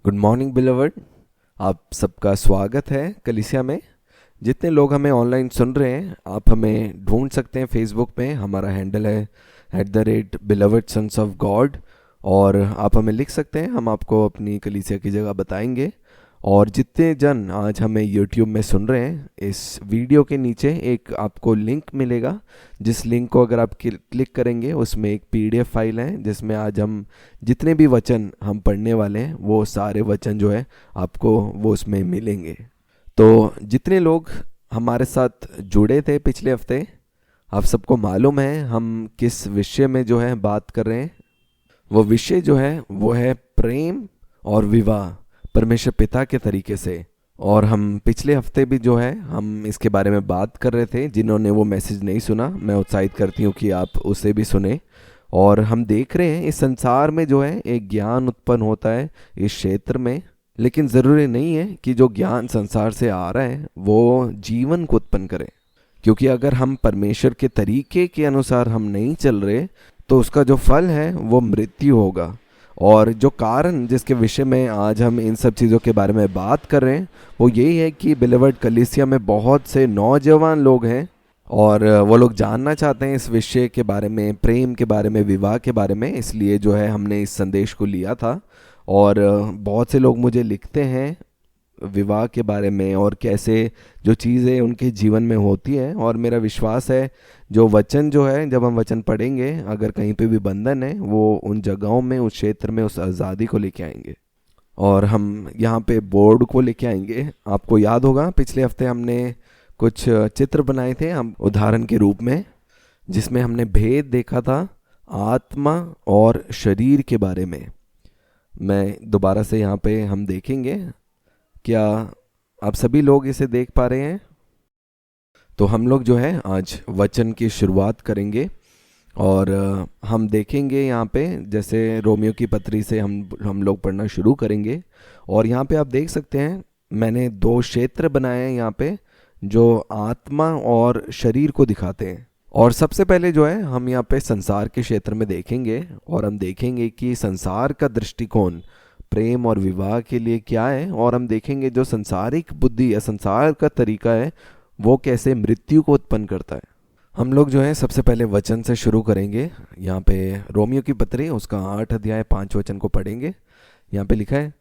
Good morning beloved. आप सबका स्वागत है कलीसिया में। जितने लोग हमें ऑनलाइन सुन रहे हैं, आप हमें ढूंढ सकते हैं फेसबुक पे। हमारा हैंडल है @beloved sons of God। और आप हमें लिख सकते हैं, हम आपको अपनी कलीसिया की जगह बताएंगे। और जितने जन आज हमें यूट्यूब में सुन रहे हैं, इस वीडियो के नीचे एक आपको लिंक मिलेगा, जिस लिंक को अगर आप क्लिक करेंगे उसमें एक PDF फाइल है जिसमें आज हम जितने भी वचन हम पढ़ने वाले हैं वो सारे वचन जो है आपको वो उसमें मिलेंगे। तो जितने लोग हमारे साथ जुड़े थे पिछले हफ्ते, आप सबको मालूम है हम किस विषय में जो है बात कर रहे हैं। वो विषय जो है वो है प्रेम और विवाह परमेश्वर पिता के तरीके से। और हम पिछले हफ्ते भी जो है हम इसके बारे में बात कर रहे थे। जिन्होंने वो मैसेज नहीं सुना, मैं उत्साहित करती हूँ कि आप उसे भी सुने। और हम देख रहे हैं इस संसार में जो है एक ज्ञान उत्पन्न होता है इस क्षेत्र में, लेकिन ज़रूरी नहीं है कि जो ज्ञान संसार से आ रहा है वो जीवन को उत्पन्न करे। क्योंकि अगर हम परमेश्वर के तरीके के अनुसार हम नहीं चल रहे तो उसका जो फल है वो मृत्यु होगा। और जो कारण जिसके विषय में आज हम इन सब चीज़ों के बारे में बात कर रहे हैं वो यही है कि बिलीवर्ड कलीसिया में बहुत से नौजवान लोग हैं और वो लोग जानना चाहते हैं इस विषय के बारे में, प्रेम के बारे में, विवाह के बारे में। इसलिए जो है हमने इस संदेश को लिया था। और बहुत से लोग मुझे लिखते हैं विवाह के बारे में और कैसे जो चीज़ें उनके जीवन में होती है। और मेरा विश्वास है जो वचन जो है, जब हम वचन पढ़ेंगे, अगर कहीं पे भी बंधन है वो उन जगहों में, उस क्षेत्र में उस आज़ादी को लेके आएंगे। और हम यहाँ पे बोर्ड को लेके आएंगे। आपको याद होगा पिछले हफ्ते हमने कुछ चित्र बनाए थे हम उदाहरण के रूप में, जिसमें हमने भेद देखा था आत्मा और शरीर के बारे में। मैं दोबारा से यहाँ पे हम देखेंगे। क्या आप सभी लोग इसे देख पा रहे हैं? तो हम लोग जो है आज वचन की शुरुआत करेंगे और हम देखेंगे यहाँ पे, जैसे रोमियो की पत्री से हम लोग पढ़ना शुरू करेंगे। और यहाँ पे आप देख सकते हैं मैंने 2 क्षेत्र बनाए हैं यहाँ पे जो आत्मा और शरीर को दिखाते हैं। और सबसे पहले जो है हम यहाँ पे संसार के क्षेत्र में देखेंगे और हम देखेंगे कि संसार का दृष्टिकोण प्रेम और विवाह के लिए क्या है। और हम देखेंगे जो संसारिक बुद्धि या संसार का तरीका है वो कैसे मृत्यु को उत्पन्न करता है। हम लोग जो है सबसे पहले वचन से शुरू करेंगे। यहाँ पे रोमियो की पत्री उसका 8 अध्याय 5 वचन को पढ़ेंगे। यहाँ पे लिखा है,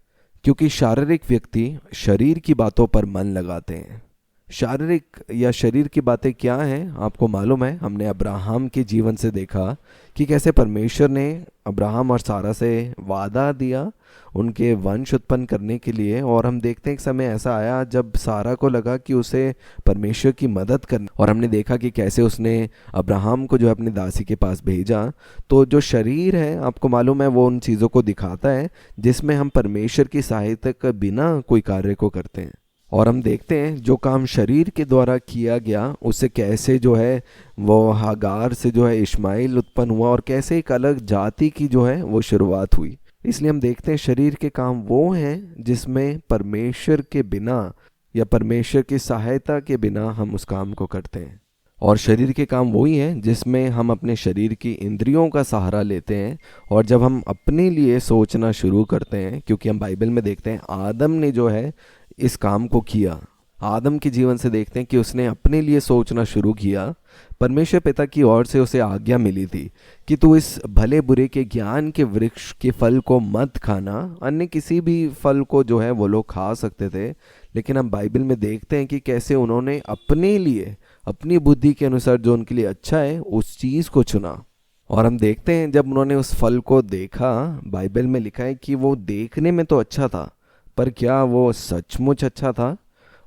क्योंकि शारीरिक व्यक्ति शरीर की बातों पर मन लगाते हैं। शारीरिक या शरीर की बातें क्या हैं आपको मालूम है। हमने अब्राहम के जीवन से देखा कि कैसे परमेश्वर ने अब्राहम और सारा से वादा दिया उनके वंश उत्पन्न करने के लिए। और हम देखते हैं एक समय ऐसा आया जब सारा को लगा कि उसे परमेश्वर की मदद करनी, और हमने देखा कि कैसे उसने अब्राहम को जो अपनी दासी के पास भेजा। तो जो शरीर है आपको मालूम है वो उन चीज़ों को दिखाता है जिसमें हम परमेश्वर की सहायता के बिना कोई कार्य को करते हैं। और हम देखते हैं जो काम शरीर के द्वारा किया गया उससे कैसे जो है वो हागार से जो है इश्माइल उत्पन्न हुआ और कैसे एक अलग जाति की जो है वो शुरुआत हुई। इसलिए हम देखते हैं शरीर के काम वो हैं जिसमें परमेश्वर के बिना या परमेश्वर की सहायता के बिना हम उस काम को करते हैं। और शरीर के काम वही हैं जिसमें हम अपने शरीर की इंद्रियों का सहारा लेते हैं। और जब हम अपने लिए सोचना शुरू करते हैं, क्योंकि हम बाइबल में देखते हैं आदम ने जो है इस काम को किया। आदम के जीवन से देखते हैं कि उसने अपने लिए सोचना शुरू किया। परमेश्वर पिता की ओर से उसे आज्ञा मिली थी कि तू इस भले बुरे के ज्ञान के वृक्ष के फल को मत खाना। अन्य किसी भी फल को जो है वो लोग खा सकते थे, लेकिन हम बाइबल में देखते हैं कि कैसे उन्होंने अपने लिए, अपनी बुद्धि के अनुसार जो उनके लिए अच्छा है उस चीज़ को चुना। और हम देखते हैं जब उन्होंने उस फल को देखा, बाइबल में लिखा है कि वो देखने में तो अच्छा था, पर क्या वो सचमुच अच्छा था?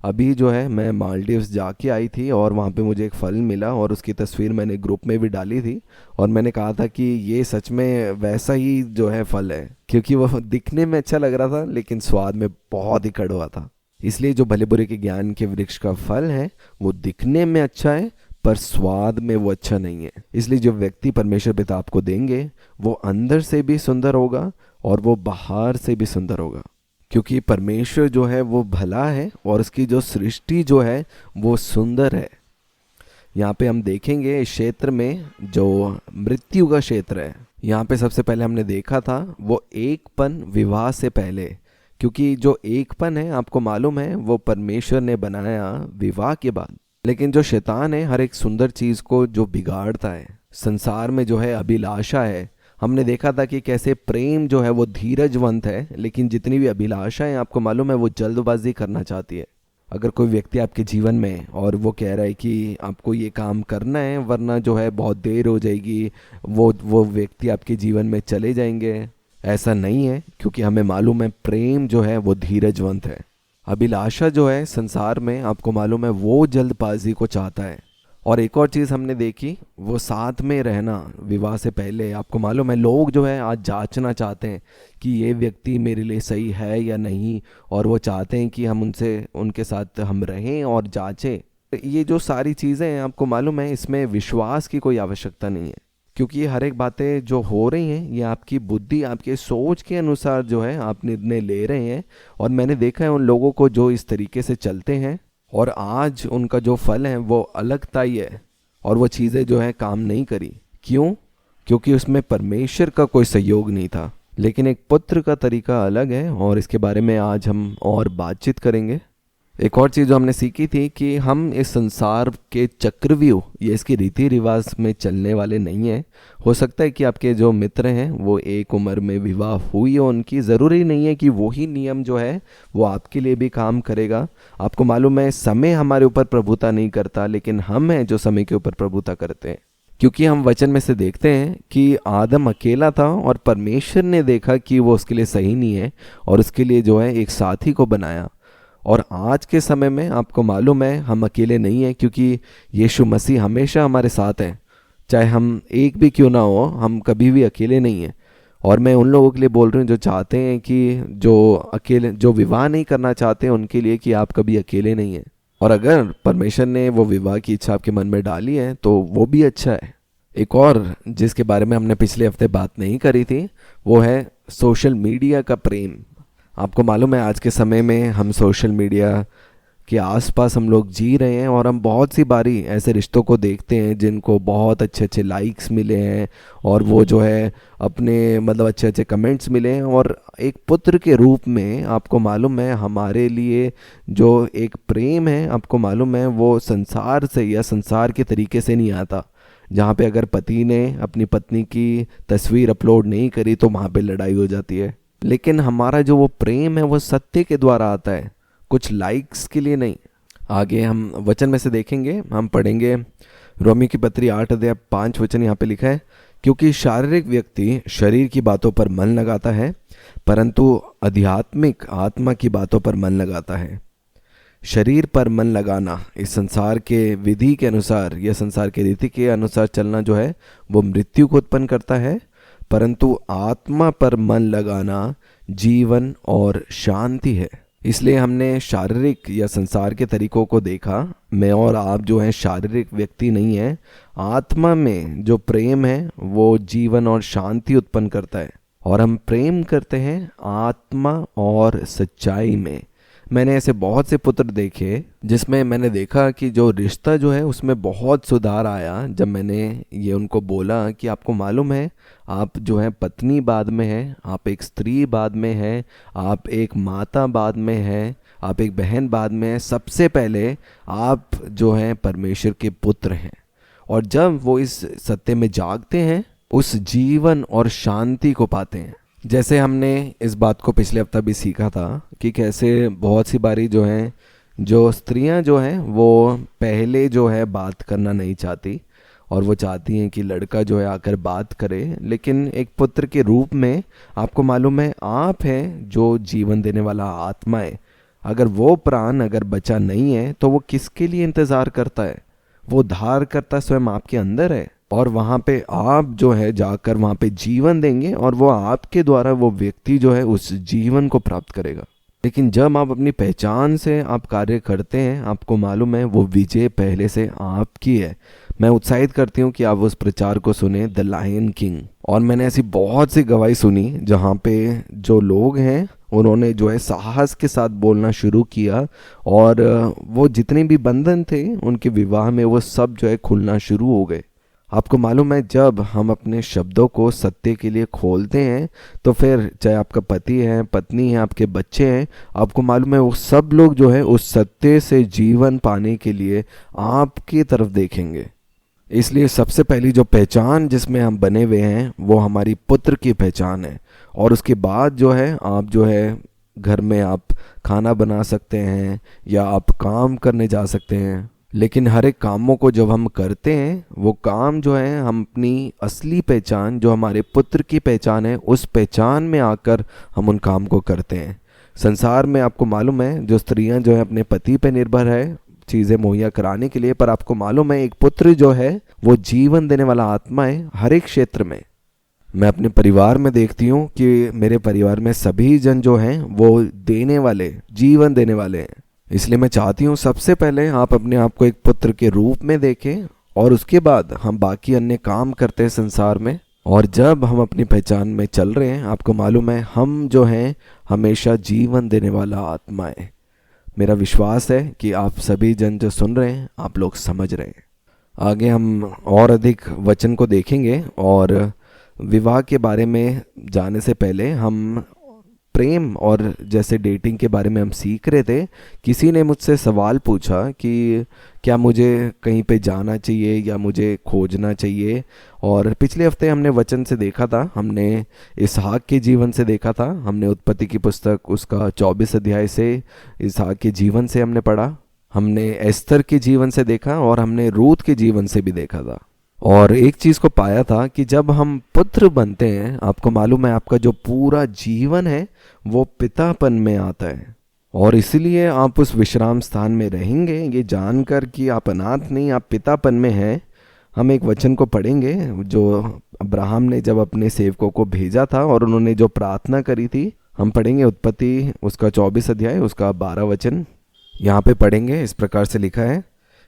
अभी जो है मैं मालदीव्स जाके आई थी और वहाँ पे मुझे एक फल मिला और उसकी तस्वीर मैंने ग्रुप में भी डाली थी। और मैंने कहा था कि ये सच में वैसा ही जो है फल है, क्योंकि वो दिखने में अच्छा लग रहा था लेकिन स्वाद में बहुत ही कड़वा था। इसलिए जो भले बुरे के ज्ञान के वृक्ष का फल है वो दिखने में अच्छा है पर स्वाद में वो अच्छा नहीं है। इसलिए जो व्यक्ति परमेश्वर पिता आपको देंगे वो अंदर से भी सुंदर होगा और वो बाहर से भी सुंदर होगा, क्योंकि परमेश्वर जो है वो भला है और उसकी जो सृष्टि जो है वो सुंदर है। यहाँ पे हम देखेंगे इस क्षेत्र में जो मृत्यु का क्षेत्र है, यहाँ पे सबसे पहले हमने देखा था वो एकपन विवाह से पहले क्योंकि जो एकपन है आपको मालूम है वो परमेश्वर ने बनाया विवाह के बाद। लेकिन जो शैतान है हर एक सुंदर चीज़ को जो बिगाड़ता है, संसार में जो है अभिलाषा है। हमने देखा था कि कैसे प्रेम जो है वो धीरजवंत है, लेकिन जितनी भी अभिलाषा है आपको मालूम है वो जल्दबाजी करना चाहती है। अगर कोई व्यक्ति आपके जीवन में और वो कह रहा है कि आपको ये काम करना है वरना जो है बहुत देर हो जाएगी, वो व्यक्ति आपके जीवन में चले जाएंगे, ऐसा नहीं है। क्योंकि हमें मालूम है प्रेम जो है वो धीरजवंत है। अभिलाषा जो है संसार में आपको मालूम है वो जल्दबाजी को चाहता है। और एक और चीज़ हमने देखी, वो साथ में रहना विवाह से पहले। आपको मालूम है लोग जो है आज जांचना चाहते हैं कि ये व्यक्ति मेरे लिए सही है या नहीं, और वो चाहते हैं कि हम उनके साथ हम रहें और जांचें। ये जो सारी चीज़ें हैं आपको मालूम है इसमें विश्वास की कोई आवश्यकता नहीं है, क्योंकि ये हर एक बातें जो हो रही हैं ये आपकी बुद्धि, आपके सोच के अनुसार जो है आप निर्णय ले रहे हैं। और मैंने देखा है उन लोगों को जो इस तरीके से चलते हैं और आज उनका जो फल है वो अलगता ही है, और वो चीज़ें जो है काम नहीं करी। क्यों? क्योंकि उसमें परमेश्वर का कोई सहयोग नहीं था। लेकिन एक पुत्र का तरीका अलग है और इसके बारे में आज हम और बातचीत करेंगे। एक और चीज़ जो हमने सीखी थी कि हम इस संसार के चक्रव्यूह या इसके रीति रिवाज में चलने वाले नहीं हैं। हो सकता है कि आपके जो मित्र हैं वो एक उम्र में विवाह हुई हो उनकी, ज़रूरी नहीं है कि वही नियम जो है वो आपके लिए भी काम करेगा। आपको मालूम है समय हमारे ऊपर प्रभुता नहीं करता, लेकिन हम हैं जो समय के ऊपर प्रभुता करते हैं। क्योंकि हम वचन में से देखते हैं कि आदम अकेला था और परमेश्वर ने देखा कि वो उसके लिए सही नहीं है और उसके लिए जो है एक साथी को बनाया। और आज के समय में आपको मालूम है हम अकेले नहीं हैं, क्योंकि यीशु मसीह हमेशा हमारे साथ हैं। चाहे हम एक भी क्यों ना हो, हम कभी भी अकेले नहीं हैं। और मैं उन लोगों के लिए बोल रही हूँ जो चाहते हैं कि जो विवाह नहीं करना चाहते हैं उनके लिए कि आप कभी अकेले नहीं हैं। और अगर परमेश्वर ने वो विवाह की इच्छा आपके मन में डाली है तो वो भी अच्छा है। एक और जिसके बारे में हमने पिछले हफ्ते बात नहीं करी थी वो है सोशल मीडिया का प्रेम। आपको मालूम है आज के समय में हम सोशल मीडिया के आसपास हम लोग जी रहे हैं और हम बहुत सी बारी ऐसे रिश्तों को देखते हैं जिनको बहुत अच्छे अच्छे लाइक्स मिले हैं और वो जो है अपने मतलब अच्छे अच्छे कमेंट्स मिले हैं। और एक पुत्र के रूप में आपको मालूम है हमारे लिए जो एक प्रेम है आपको मालूम है वो संसार से या संसार के तरीके से नहीं आता, जहाँ पे अगर पति ने अपनी पत्नी की तस्वीर अपलोड नहीं करी तो वहाँ पे लड़ाई हो जाती है। लेकिन हमारा जो वो प्रेम है वो सत्य के द्वारा आता है, कुछ लाइक्स के लिए नहीं। आगे हम वचन में से देखेंगे, हम पढ़ेंगे रोमी की पत्री 8 अध्याय 5 वचन। यहाँ पे लिखा है, क्योंकि शारीरिक व्यक्ति शरीर की बातों पर मन लगाता है परंतु आध्यात्मिक आत्मा की बातों पर मन लगाता है। शरीर पर मन लगाना इस संसार के विधि के अनुसार या संसार के रीति के अनुसार चलना जो है वो मृत्यु को उत्पन्न करता है, परंतु आत्मा पर मन लगाना जीवन और शांति है। इसलिए हमने शारीरिक या संसार के तरीकों को देखा। मैं और आप जो हैं शारीरिक व्यक्ति नहीं हैं। आत्मा में जो प्रेम है वो जीवन और शांति उत्पन्न करता है, और हम प्रेम करते हैं आत्मा और सच्चाई में। मैंने ऐसे बहुत से पुत्र देखे जिसमें मैंने देखा कि जो रिश्ता जो है उसमें बहुत सुधार आया जब मैंने ये उनको बोला कि आपको मालूम है आप जो है पत्नी बाद में है, आप एक स्त्री बाद में है, आप एक माता बाद में है, आप एक बहन बाद में है, सबसे पहले आप जो हैं परमेश्वर के पुत्र हैं। और जब वो इस सत्य में जागते हैं उस जीवन और शांति को पाते हैं। जैसे हमने इस बात को पिछले हफ्ता भी सीखा था कि कैसे बहुत सी बारी जो हैं जो स्त्रियां जो हैं वो पहले जो है बात करना नहीं चाहती और वो चाहती हैं कि लड़का जो है आकर बात करे। लेकिन एक पुत्र के रूप में आपको मालूम है आप हैं जो जीवन देने वाला आत्मा है। अगर वो प्राण अगर बचा नहीं है तो वो किसके लिए इंतज़ार करता है? वो धार करता स्वयं आपके अंदर है, और वहाँ पे आप जो है जाकर वहाँ पे जीवन देंगे और वो आपके द्वारा वो व्यक्ति जो है उस जीवन को प्राप्त करेगा। लेकिन जब आप अपनी पहचान से आप कार्य करते हैं आपको मालूम है वो विजय पहले से आपकी है। मैं उत्साहित करती हूँ कि आप उस प्रचार को सुने, द लायन किंग। और मैंने ऐसी बहुत सी गवाही सुनी जहाँ पे जो लोग हैं उन्होंने जो है साहस के साथ बोलना शुरू किया और वो जितने भी बंधन थे उनके विवाह में वो सब जो है खुलना शुरू हो गए। आपको मालूम है, जब हम अपने शब्दों को सत्य के लिए खोलते हैं तो फिर चाहे आपका पति है, पत्नी है, आपके बच्चे हैं, आपको मालूम है वो सब लोग जो है उस सत्य से जीवन पाने के लिए आपकी तरफ देखेंगे। इसलिए सबसे पहली जो पहचान जिसमें हम बने हुए हैं वो हमारी पुत्र की पहचान है। और उसके बाद जो है आप जो है घर में आप खाना बना सकते हैं या आप काम करने जा सकते हैं, लेकिन हर एक कामों को जब हम करते हैं वो काम जो है हम अपनी असली पहचान जो हमारे पुत्र की पहचान है उस पहचान में आकर हम उन काम को करते हैं। संसार में आपको मालूम है जो स्त्रियां जो है अपने पति पे निर्भर है चीज़ें मुहैया कराने के लिए, पर आपको मालूम है एक पुत्र जो है वो जीवन देने वाला आत्मा है हर एक क्षेत्र में। मैं अपने परिवार में देखती हूँ कि मेरे परिवार में सभी जन जो हैं वो देने वाले, जीवन देने वाले हैं। इसलिए मैं चाहती हूँ सबसे पहले आप अपने आप को एक पुत्र के रूप में देखें और उसके बाद हम बाकी अन्य काम करते हैं संसार में। और जब हम अपनी पहचान में चल रहे हैं, आपको मालूम है हम जो हैं हमेशा जीवन देने वाला आत्मा है। मेरा विश्वास है कि आप सभी जन जो सुन रहे हैं आप लोग समझ रहे हैं। आगे हम और अधिक वचन को देखेंगे और विवाह के बारे में जाने से पहले हम प्रेम और जैसे डेटिंग के बारे में हम सीख रहे थे। किसी ने मुझसे सवाल पूछा कि क्या मुझे कहीं पे जाना चाहिए या मुझे खोजना चाहिए। और पिछले हफ्ते हमने वचन से देखा था, हमने इसहाक के जीवन से देखा था, हमने उत्पत्ति की पुस्तक उसका 24 अध्याय से इसहाक के जीवन से हमने पढ़ा, हमने एस्तर के जीवन से देखा और हमने रूत के जीवन से भी देखा था। और एक चीज़ को पाया था कि जब हम पुत्र बनते हैं, आपको मालूम है आपका जो पूरा जीवन है वो पितापन में आता है। और इसलिए आप उस विश्राम स्थान में रहेंगे ये जानकर कि आप अनाथ नहीं, आप पितापन में हैं। हम एक वचन को पढ़ेंगे जो अब्राहम ने जब अपने सेवकों को भेजा था और उन्होंने जो प्रार्थना करी थी। हम पढ़ेंगे उत्पत्ति उसका 24 अध्याय उसका 12 वचन। यहाँ पे पढ़ेंगे, इस प्रकार से लिखा है,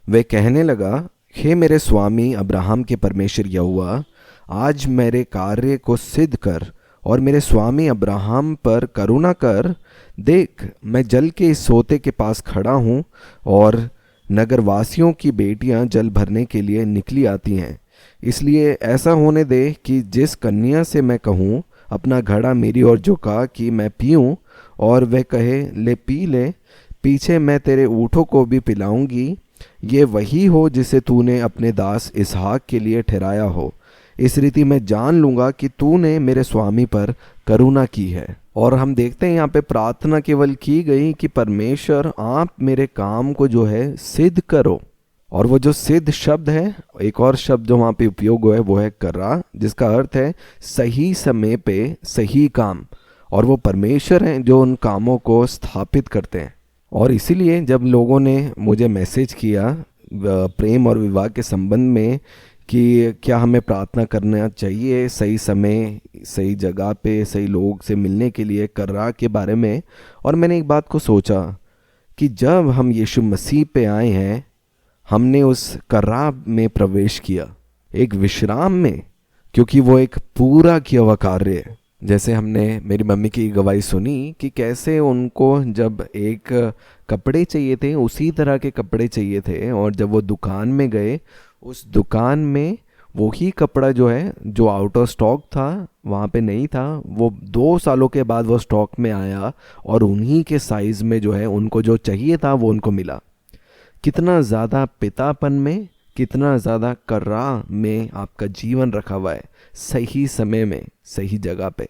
वे कहने लगा, हे मेरे स्वामी अब्राहम के परमेश्वर यहोवा, आज मेरे कार्य को सिद्ध कर और मेरे स्वामी अब्राहम पर करुणा कर। देख, मैं जल के इस सोते के पास खड़ा हूँ और नगरवासियों की बेटियां जल भरने के लिए निकली आती हैं। इसलिए ऐसा होने दे कि जिस कन्या से मैं कहूँ अपना घड़ा मेरी ओर झुका कि मैं पीऊँ, और वह कहे ले पी ले, पीछे मैं तेरे ऊँटों को भी पिलाऊंगी, ये वही हो जिसे तूने अपने दास इसहाक के लिए ठहराया हो। इस रीति मैं जान लूँगा कि तूने मेरे स्वामी पर करुणा की है। और हम देखते हैं यहाँ पे प्रार्थना केवल की गई कि परमेश्वर आप मेरे काम को जो है सिद्ध करो। और वो जो सिद्ध शब्द है, एक और शब्द जो वहाँ पे उपयोग हुआ है वो है कर्रा, जिसका अर्थ है सही समय पे सही काम। और वो परमेश्वर हैं जो उन कामों को स्थापित करते हैं। और इसीलिए जब लोगों ने मुझे मैसेज किया प्रेम और विवाह के संबंध में कि क्या हमें प्रार्थना करना चाहिए सही समय सही जगह पे सही लोग से मिलने के लिए कर्रा के बारे में, और मैंने एक बात को सोचा कि जब हम यीशु मसीह पे आए हैं हमने उस कर्रा में प्रवेश किया, एक विश्राम में, क्योंकि वो एक पूरा किया हुआ कार्य है। जैसे हमने मेरी मम्मी की गवाही सुनी कि कैसे उनको जब एक कपड़े चाहिए थे उसी तरह के कपड़े चाहिए थे, और जब वो दुकान में गए उस दुकान में वही कपड़ा जो है जो आउट ऑफ स्टॉक था वहाँ पे नहीं था, वो 2 सालों के बाद वो स्टॉक में आया और उन्हीं के साइज़ में जो है उनको जो चाहिए था वो उनको मिला। कितना ज़्यादा पितापन में, कितना ज़्यादा कर्रा में आपका जीवन रखा हुआ है, सही समय में सही जगह पे।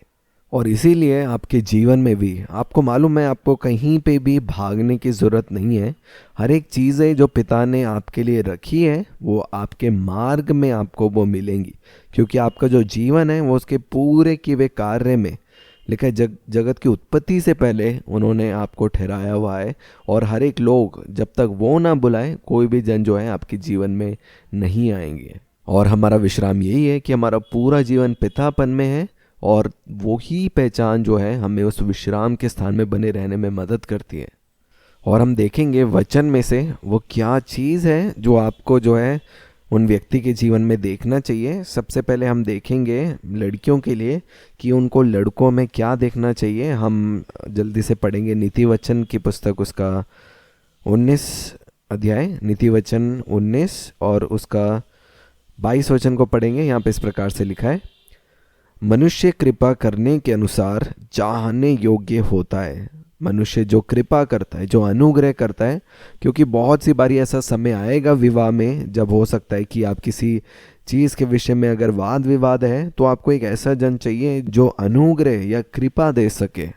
और इसीलिए आपके जीवन में भी आपको मालूम है आपको कहीं पे भी भागने की ज़रूरत नहीं है। हर एक चीज़ें जो पिता ने आपके लिए रखी है वो आपके मार्ग में आपको वो मिलेंगी, क्योंकि आपका जो जीवन है वो उसके पूरे किए हुए कार्य में लिखा है। जगत की उत्पत्ति से पहले उन्होंने आपको ठहराया हुआ है, और हर एक लोग जब तक वो ना बुलाए कोई भी जन जो है आपके जीवन में नहीं आएंगे। और हमारा विश्राम यही है कि हमारा पूरा जीवन पितापन में है, और वही पहचान जो है हमें उस विश्राम के स्थान में बने रहने में मदद करती है। और हम देखेंगे वचन में से वो क्या चीज़ है जो आपको जो है उन व्यक्ति के जीवन में देखना चाहिए। सबसे पहले हम देखेंगे लड़कियों के लिए कि उनको लड़कों में क्या देखना चाहिए। हम जल्दी से पढ़ेंगे नीति वचन की पुस्तक उसका 19 अध्याय, नीति वचन 19 और उसका 22 वचन को पढ़ेंगे। यहाँ पे इस प्रकार से लिखा है, मनुष्य कृपा करने के अनुसार चाहने योग्य होता है। मनुष्य जो कृपा करता है, जो अनुग्रह करता है, क्योंकि बहुत सी बारी ऐसा समय आएगा विवाह में जब हो सकता है कि आप किसी चीज़ के विषय में अगर वाद विवाद है तो आपको एक ऐसा जन चाहिए जो अनुग्रह या कृपा दे सके।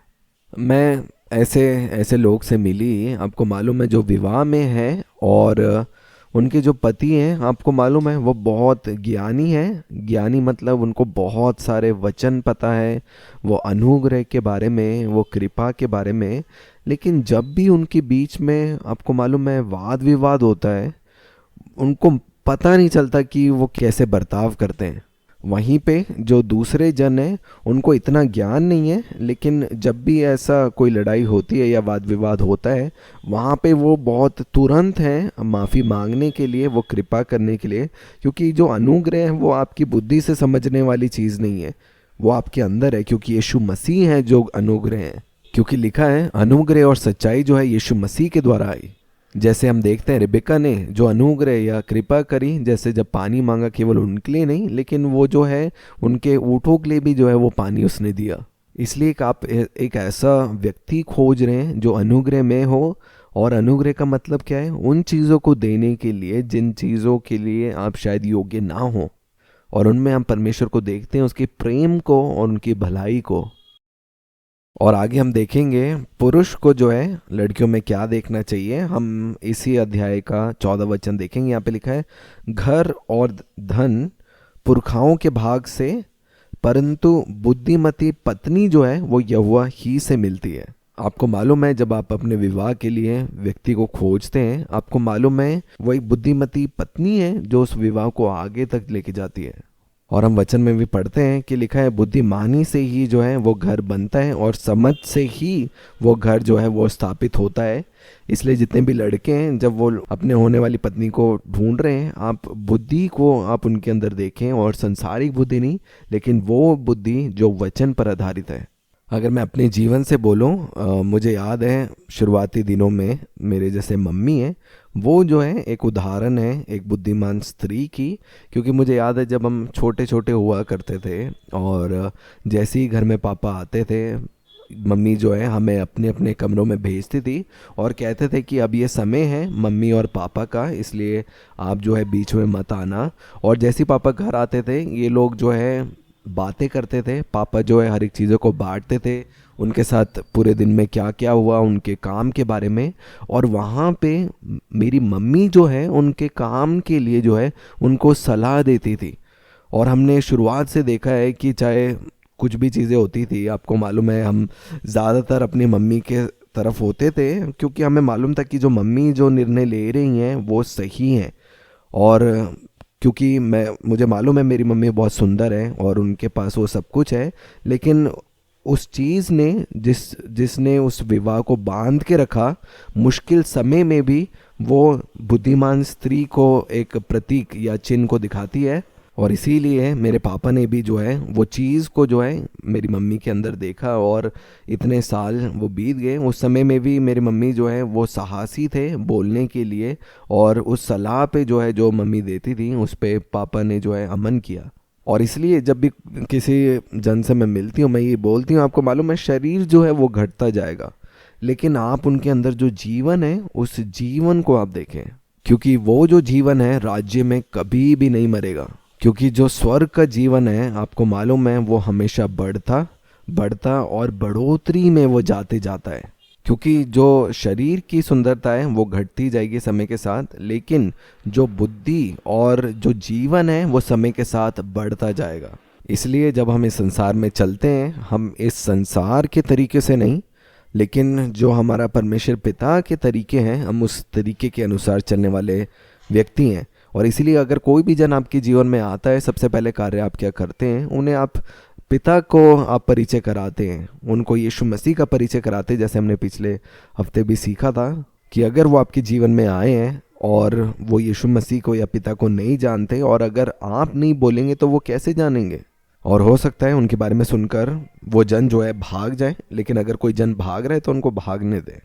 मैं ऐसे ऐसे लोग से मिली, आपको मालूम है, जो विवाह में है और उनके जो पति हैं, आपको मालूम है, वो बहुत ज्ञानी हैं। ज्ञानी मतलब उनको बहुत सारे वचन पता है, वो अनुग्रह के बारे में, वो कृपा के बारे में। लेकिन जब भी उनके बीच में आपको मालूम है वाद विवाद होता है, उनको पता नहीं चलता कि वो कैसे बर्ताव करते हैं। वहीं पे जो दूसरे जन हैं उनको इतना ज्ञान नहीं है, लेकिन जब भी ऐसा कोई लड़ाई होती है या वाद विवाद होता है, वहाँ पे वो बहुत तुरंत हैं माफ़ी मांगने के लिए, वो कृपा करने के लिए। क्योंकि जो अनुग्रह है वो आपकी बुद्धि से समझने वाली चीज़ नहीं है, वो आपके अंदर है, क्योंकि यीशु मसीह है जो अनुग्रह है। क्योंकि लिखा है अनुग्रह और सच्चाई जो है यीशु मसीह के द्वारा आई। जैसे हम देखते हैं रिबेका ने जो अनुग्रह या कृपा करी, जैसे जब पानी मांगा, केवल उनके लिए नहीं लेकिन वो जो है उनके ऊँटों के लिए भी जो है वो पानी उसने दिया। इसलिए आप एक ऐसा व्यक्ति खोज रहे हैं जो अनुग्रह में हो। और अनुग्रह का मतलब क्या है? उन चीज़ों को देने के लिए जिन चीज़ों के लिए आप शायद योग्य ना हो, और उनमें हम परमेश्वर को देखते हैं, उसके प्रेम को और उनकी भलाई को। और आगे हम देखेंगे पुरुष को जो है लड़कियों में क्या देखना चाहिए। हम इसी अध्याय का 14 वचन देखेंगे। यहाँ पे लिखा है, घर और धन पुरखाओं के भाग से, परंतु बुद्धिमती पत्नी जो है वो यहोवा ही से मिलती है। आपको मालूम है, जब आप अपने विवाह के लिए व्यक्ति को खोजते हैं, आपको मालूम है वो एक बुद्धिमती पत्नी है जो उस विवाह को आगे तक लेके जाती है। और हम वचन में भी पढ़ते हैं कि लिखा है, बुद्धिमानी से ही जो है वो घर बनता है और समझ से ही वो घर जो है वो स्थापित होता है। इसलिए जितने भी लड़के हैं, जब वो अपने होने वाली पत्नी को ढूंढ रहे हैं, आप बुद्धि को आप उनके अंदर देखें, और संसारिक बुद्धि नहीं, लेकिन वो बुद्धि जो वचन पर आधारित है। अगर मैं अपने जीवन से बोलूं, मुझे याद है शुरुआती दिनों में मेरे जैसे मम्मी है, वो जो है एक उदाहरण है एक बुद्धिमान स्त्री की। क्योंकि मुझे याद है जब हम छोटे छोटे हुआ करते थे और जैसे ही घर में पापा आते थे, मम्मी जो है हमें अपने अपने कमरों में भेजती थी और कहते थे कि अब ये समय है मम्मी और पापा का, इसलिए आप जो है बीच में मत आना। और जैसे ही पापा घर आते थे, ये लोग जो है बातें करते थे। पापा जो है हर एक चीज़ों को बांटते थे, उनके साथ पूरे दिन में क्या क्या हुआ उनके काम के बारे में। और वहाँ पे मेरी मम्मी जो है उनके काम के लिए जो है उनको सलाह देती थी। और हमने शुरुआत से देखा है कि चाहे कुछ भी चीज़ें होती थी, आपको मालूम है हम ज़्यादातर अपनी मम्मी के तरफ होते थे, क्योंकि हमें मालूम था कि जो मम्मी जो निर्णय ले रही हैं वो सही हैं। और क्योंकि मुझे मालूम है मेरी मम्मी बहुत सुंदर है और उनके पास वो सब कुछ है, लेकिन उस चीज़ ने जिसने उस विवाह को बांध के रखा, मुश्किल समय में भी वो बुद्धिमान स्त्री को एक प्रतीक या चिन्ह को दिखाती है। और इसीलिए मेरे पापा ने भी जो है वो चीज़ को जो है मेरी मम्मी के अंदर देखा, और इतने साल वो बीत गए। उस समय में भी मेरी मम्मी जो है वो साहसी थे बोलने के लिए, और उस सलाह पे जो है जो मम्मी देती थी उस पे पापा ने जो है अमन किया। और इसलिए जब भी किसी जन से मैं मिलती हूँ, मैं ये बोलती हूँ, आपको मालूम है शरीर जो है वो घटता जाएगा, लेकिन आप उनके अंदर जो जीवन है उस जीवन को आप देखें, क्योंकि वो जो जीवन है राज्य में कभी भी नहीं मरेगा। क्योंकि जो स्वर्ग का जीवन है, आपको मालूम है, वो हमेशा बढ़ता और बढ़ोतरी में वो जाते जाता है। क्योंकि जो शरीर की सुंदरता है वो घटती जाएगी समय के साथ, लेकिन जो बुद्धि और जो जीवन है वो समय के साथ बढ़ता जाएगा। इसलिए जब हम इस संसार में चलते हैं, हम इस संसार के तरीके से नहीं, लेकिन जो हमारा परमेश्वर पिता के तरीके हैं, हम उस तरीके के अनुसार चलने वाले व्यक्ति हैं। और इसीलिए अगर कोई भी जन आपके जीवन में आता है, सबसे पहले कार्य आप क्या करते हैं? उन्हें आप पिता को आप परिचय कराते हैं, उनको यीशु मसीह का परिचय कराते हैं। जैसे हमने पिछले हफ्ते भी सीखा था कि अगर वो आपके जीवन में आए हैं और वो यीशु मसीह को या पिता को नहीं जानते, और अगर आप नहीं बोलेंगे तो वो कैसे जानेंगे? और हो सकता है उनके बारे में सुनकर वो जन जो है भाग जाए, लेकिन अगर कोई जन भाग रहा है तो उनको भागने दें।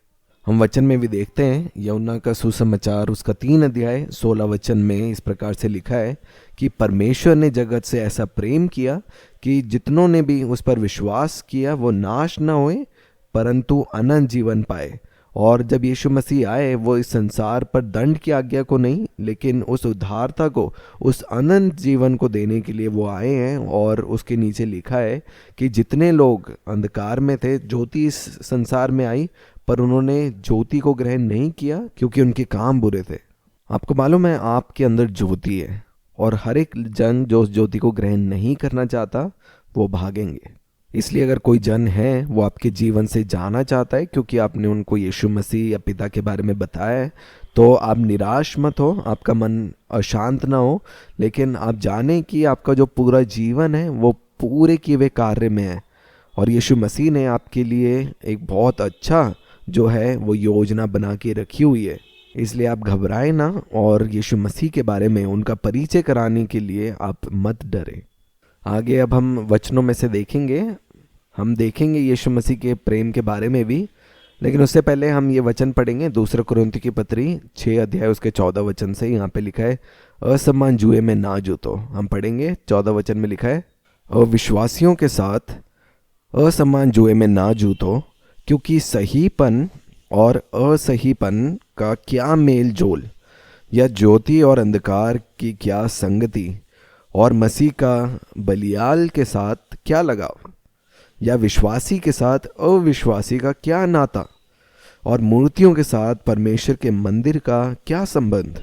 हम वचन में भी देखते हैं, यूहन्ना का सुसमाचार उसका 3 अध्याय 16 वचन में इस प्रकार से लिखा है कि परमेश्वर ने जगत से ऐसा प्रेम किया कि जितनों ने भी उस पर विश्वास किया वो नाश न होए परंतु अनंत जीवन पाए। और जब यीशु मसीह आए, वो इस संसार पर दंड की आज्ञा को नहीं, लेकिन उस उद्धारता को, उस अनंत जीवन को देने के लिए वो आए हैं। और उसके नीचे लिखा है कि जितने लोग अंधकार में थे, ज्योति इस संसार में आई, पर उन्होंने ज्योति को ग्रहण नहीं किया क्योंकि उनके काम बुरे थे। आपको मालूम है, आपके अंदर ज्योति है, और हर एक जन जो उस ज्योति को ग्रहण नहीं करना चाहता वो भागेंगे। इसलिए अगर कोई जन है वो आपके जीवन से जाना चाहता है क्योंकि आपने उनको यीशु मसीह या पिता के बारे में बताया है, तो आप निराश मत हो, आपका मन अशांत ना हो, लेकिन आप जाने कि आपका जो पूरा जीवन है वो पूरे किए हुए कार्य में है। और यीशु मसीह ने आपके लिए एक बहुत अच्छा जो है वो योजना बना के रखी हुई है। इसलिए आप घबराएं ना, और यीशु मसीह के बारे में उनका परिचय कराने के लिए आप मत डरें। आगे अब हम वचनों में से देखेंगे, हम देखेंगे यीशु मसीह के प्रेम के बारे में भी, लेकिन उससे पहले हम ये वचन पढ़ेंगे 2 कुरिन्थियों की पत्री 6 अध्याय उसके 14 वचन से। यहाँ पे लिखा है, असमान जुए में ना जूतो। हम पढ़ेंगे 14 वचन में लिखा है, अविश्वासियों के साथ असमान जुए में ना जूतो, क्योंकि सहीपन और असहीपन का क्या मेल जोल, या ज्योति और अंधकार की क्या संगति, और मसीह का बलियाल के साथ क्या लगाव, या विश्वासी के साथ अविश्वासी का क्या नाता, और मूर्तियों के साथ परमेश्वर के मंदिर का क्या संबंध।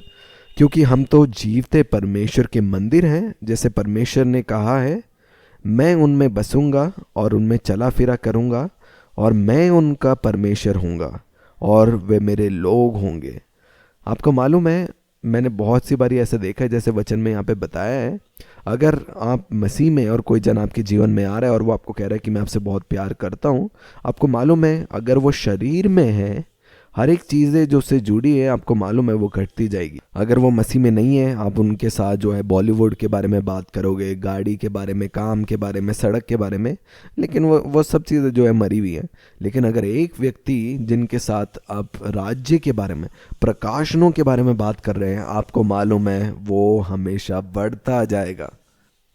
क्योंकि हम तो जीवते परमेश्वर के मंदिर हैं, जैसे परमेश्वर ने कहा है, मैं उनमें बसूंगा और उनमें चला फिरा करूंगा, और मैं उनका परमेश्वर हूँगा और वे मेरे लोग होंगे। आपको मालूम है, मैंने बहुत सी बारी ऐसा देखा है, जैसे वचन में यहाँ पे बताया है, अगर आप मसीह में और कोई जन आपके जीवन में आ रहा है और वो आपको कह रहा है कि मैं आपसे बहुत प्यार करता हूँ, आपको मालूम है अगर वो शरीर में है, हर एक चीज़ें जो उससे जुड़ी है आपको मालूम है वो घटती जाएगी। अगर वो मसीह में नहीं है, आप उनके साथ जो है बॉलीवुड के बारे में बात करोगे, गाड़ी के बारे में, काम के बारे में, सड़क के बारे में, लेकिन वो सब चीज़ें जो है मरी हुई हैं। लेकिन अगर एक व्यक्ति जिनके साथ आप राज्य के बारे में, प्रकाशनों के बारे में बात कर रहे हैं, आपको मालूम है वो हमेशा बढ़ता जाएगा।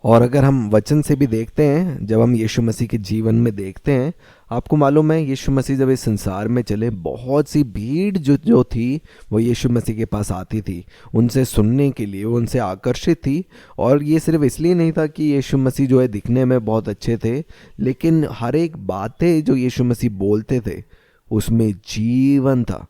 और अगर हम वचन से भी देखते हैं, जब हम यीशु मसीह के जीवन में देखते हैं, आपको मालूम है यीशु मसीह जब इस संसार में चले, बहुत सी भीड़ जो थी वो यीशु मसीह के पास आती थी उनसे सुनने के लिए, वो उनसे आकर्षित थी। और ये सिर्फ इसलिए नहीं था कि यीशु मसीह जो है दिखने में बहुत अच्छे थे, लेकिन हर एक बातें जो यीशु मसीह बोलते थे उसमें जीवन था,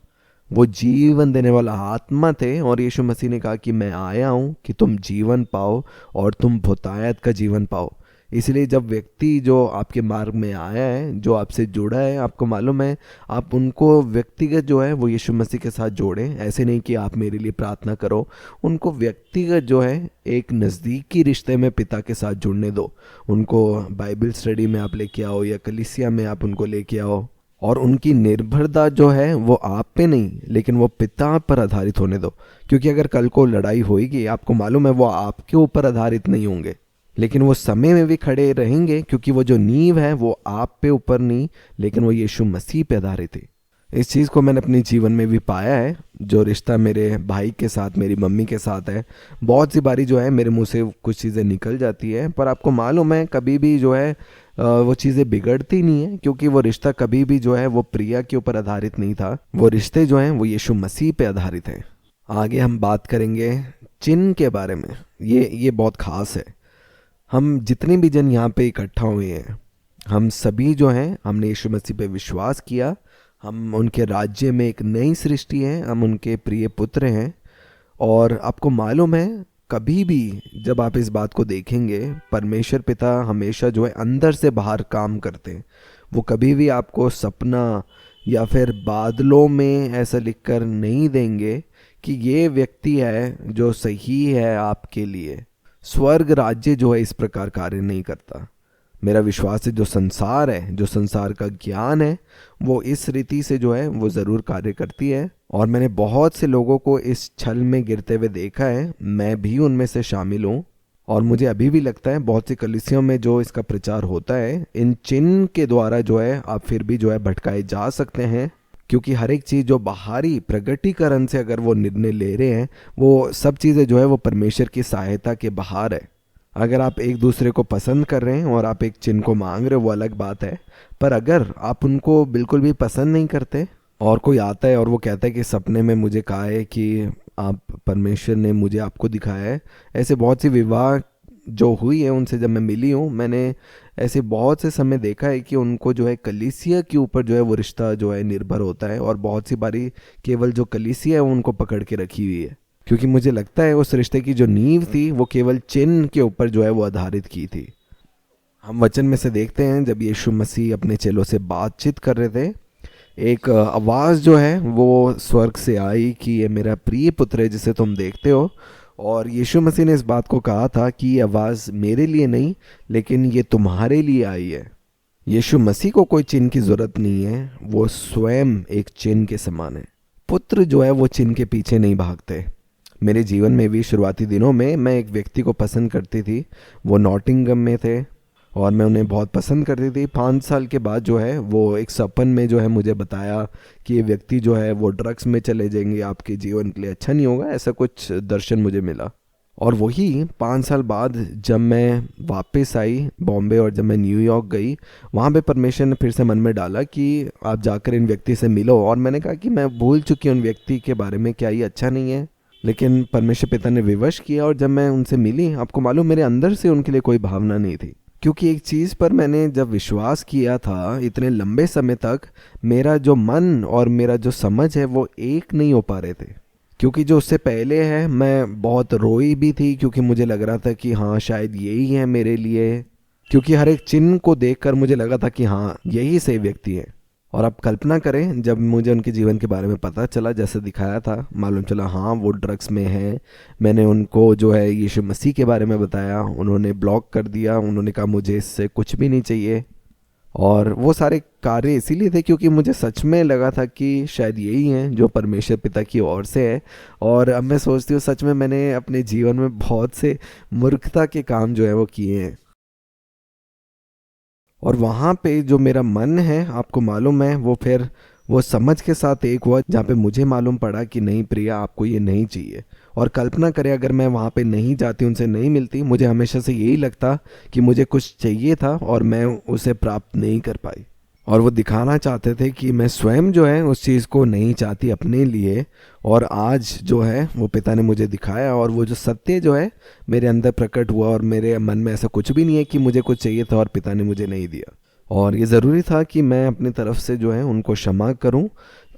वो जीवन देने वाला आत्मा थे। और यीशु मसीह ने कहा कि मैं आया हूँ कि तुम जीवन पाओ और तुम बहुतायत का जीवन पाओ। इसलिए जब व्यक्ति जो आपके मार्ग में आया है, जो आपसे जुड़ा है, आपको मालूम है आप उनको व्यक्तिगत जो है वो यीशु मसीह के साथ जोड़ें। ऐसे नहीं कि आप मेरे लिए प्रार्थना करो, उनको व्यक्तिगत जो है एक नज़दीकी रिश्ते में पिता के साथ जुड़ने दो। उनको बाइबल स्टडी में आप लेके आओ या कलीसिया में आप उनको लेके आओ, और उनकी निर्भरता जो है वो आप पे नहीं लेकिन वो पिता पर आधारित होने दो। क्योंकि अगर कल को लड़ाई होगी, आपको मालूम है वो आपके ऊपर आधारित नहीं होंगे, लेकिन वो समय में भी खड़े रहेंगे, क्योंकि वो जो नींव है वो आप पे ऊपर नहीं लेकिन वो यीशु मसीह पे आधारित है। इस चीज़ को मैंने अपने जीवन में भी पाया है। जो रिश्ता मेरे भाई के साथ, मेरी मम्मी के साथ है, बहुत सी बारी जो है मेरे मुंह से कुछ चीज़ें निकल जाती है, पर आपको मालूम है कभी भी जो है वो चीज़ें बिगड़ती नहीं है, क्योंकि वो रिश्ता कभी भी जो है वो प्रिया के ऊपर आधारित नहीं था। वो रिश्ते जो हैं वो यीशु मसीह पे आधारित हैं। आगे हम बात करेंगे चिन्ह के बारे में। ये बहुत ख़ास है। हम जितने भी जन यहाँ पे इकट्ठा हुए हैं, हम सभी जो हैं हमने यीशु मसीह पे विश्वास किया, हम उनके राज्य में एक नई सृष्टि हैं, हम उनके प्रिय पुत्र हैं। और आपको मालूम है कभी भी जब आप इस बात को देखेंगे, परमेश्वर पिता हमेशा जो है अंदर से बाहर काम करते हैं। वो कभी भी आपको सपना या फिर बादलों में ऐसा लिखकर नहीं देंगे कि ये व्यक्ति है जो सही है आपके लिए। स्वर्ग राज्य जो है इस प्रकार कार्य नहीं करता। मेरा विश्वास है जो संसार है, जो संसार का ज्ञान है, वो इस रीति से जो है वो ज़रूर कार्य करती है। और मैंने बहुत से लोगों को इस छल में गिरते हुए देखा है, मैं भी उनमें से शामिल हूँ। और मुझे अभी भी लगता है बहुत सी कलीसियों में जो इसका प्रचार होता है, इन चिन्ह के द्वारा जो है आप फिर भी जो है भटकाए जा सकते हैं, क्योंकि हर एक चीज़ जो बाहरी प्रगटीकरण से अगर वो निर्णय ले रहे हैं, वो सब चीज़ें जो है वो परमेश्वर की सहायता के बाहर है। अगर आप एक दूसरे को पसंद कर रहे हैं और आप एक चिन्ह को मांग रहे हो, वो अलग बात है। पर अगर आप उनको बिल्कुल भी पसंद नहीं करते और कोई आता है और वो कहता है कि सपने में मुझे कहा है कि आप, परमेश्वर ने मुझे आपको दिखाया है, ऐसे बहुत सी विवाह जो हुई है उनसे जब मैं मिली हूँ, मैंने ऐसे बहुत से समय देखा है कि उनको जो है कलीसिया के ऊपर जो है वो रिश्ता जो है निर्भर होता है, और बहुत सी बारी केवल जो कलीसिया है वो उनको पकड़ के रखी हुई है। क्योंकि मुझे लगता है उस रिश्ते की जो नींव थी वो केवल चिन्ह के ऊपर जो है वो आधारित की थी। हम वचन में से देखते हैं जब यीशु मसीह अपने चेलों से बातचीत कर रहे थे, एक आवाज़ जो है वो स्वर्ग से आई कि ये मेरा प्रिय पुत्र है जिसे तुम देखते हो। और यीशु मसीह ने इस बात को कहा था कि ये आवाज़ मेरे लिए नहीं लेकिन ये तुम्हारे लिए आई है। यीशु मसीह को कोई चिन्ह की ज़रूरत नहीं है, वो स्वयं एक चिन्ह के समान है। पुत्र जो है वो चिन्ह के पीछे नहीं भागते। मेरे जीवन में भी शुरुआती दिनों में मैं एक व्यक्ति को पसंद करती थी, वो नॉटिंगम में थे और मैं उन्हें बहुत पसंद करती थी। 5 साल के बाद जो है वो एक सपन में जो है मुझे बताया कि ये व्यक्ति जो है वो ड्रग्स में चले जाएंगे, आपके जीवन के लिए अच्छा नहीं होगा, ऐसा कुछ दर्शन मुझे मिला। और वही 5 साल बाद जब मैं वापस आई बॉम्बे और जब मैं न्यूयॉर्क गई, वहाँ पे परमेश्वर ने फिर से मन में डाला कि आप जाकर इन व्यक्ति से मिलो। और मैंने कहा कि मैं भूल चुकी हूँ उन व्यक्ति के बारे में, क्या ये अच्छा नहीं है? लेकिन परमेश्वर पिता ने विवश किया और जब मैं उनसे मिली, आपको मालूम मेरे अंदर से उनके लिए कोई भावना नहीं थी। क्योंकि एक चीज़ पर मैंने जब विश्वास किया था इतने लंबे समय तक, मेरा जो मन और मेरा जो समझ है वो एक नहीं हो पा रहे थे। क्योंकि जो उससे पहले है मैं बहुत रोई भी थी, क्योंकि मुझे लग रहा था कि हाँ शायद यही है मेरे लिए। क्योंकि हर एक चिन्ह को देखकर मुझे लगा था कि हाँ यही सही व्यक्ति है। और आप कल्पना करें, जब मुझे उनके जीवन के बारे में पता चला, जैसे दिखाया था, मालूम चला हाँ वो ड्रग्स में है। मैंने उनको जो है यीशु मसीह के बारे में बताया, उन्होंने ब्लॉक कर दिया, उन्होंने कहा मुझे इससे कुछ भी नहीं चाहिए। और वो सारे कार्य इसीलिए थे क्योंकि मुझे सच में लगा था कि शायद यही है जो परमेश्वर पिता की ओर से है। और अब मैं सोचती हूँ सच में मैंने अपने जीवन में बहुत से मूर्खता के काम जो है वो किए हैं। और वहाँ पे जो मेरा मन है, आपको मालूम है, वो फिर वो समझ के साथ एक हुआ जहाँ पे मुझे मालूम पड़ा कि नहीं प्रिया, आपको ये नहीं चाहिए। और कल्पना करें अगर मैं वहाँ पे नहीं जाती, उनसे नहीं मिलती, मुझे हमेशा से यही लगता कि मुझे कुछ चाहिए था और मैं उसे प्राप्त नहीं कर पाई। और वो दिखाना चाहते थे कि मैं स्वयं जो है उस चीज़ को नहीं चाहती अपने लिए। और आज जो है वो पिता ने मुझे दिखाया और वो जो सत्य जो है मेरे अंदर प्रकट हुआ, और मेरे मन में ऐसा कुछ भी नहीं है कि मुझे कुछ चाहिए था और पिता ने मुझे नहीं दिया। और ये ज़रूरी था कि मैं अपनी तरफ से जो है उनको क्षमा करूं,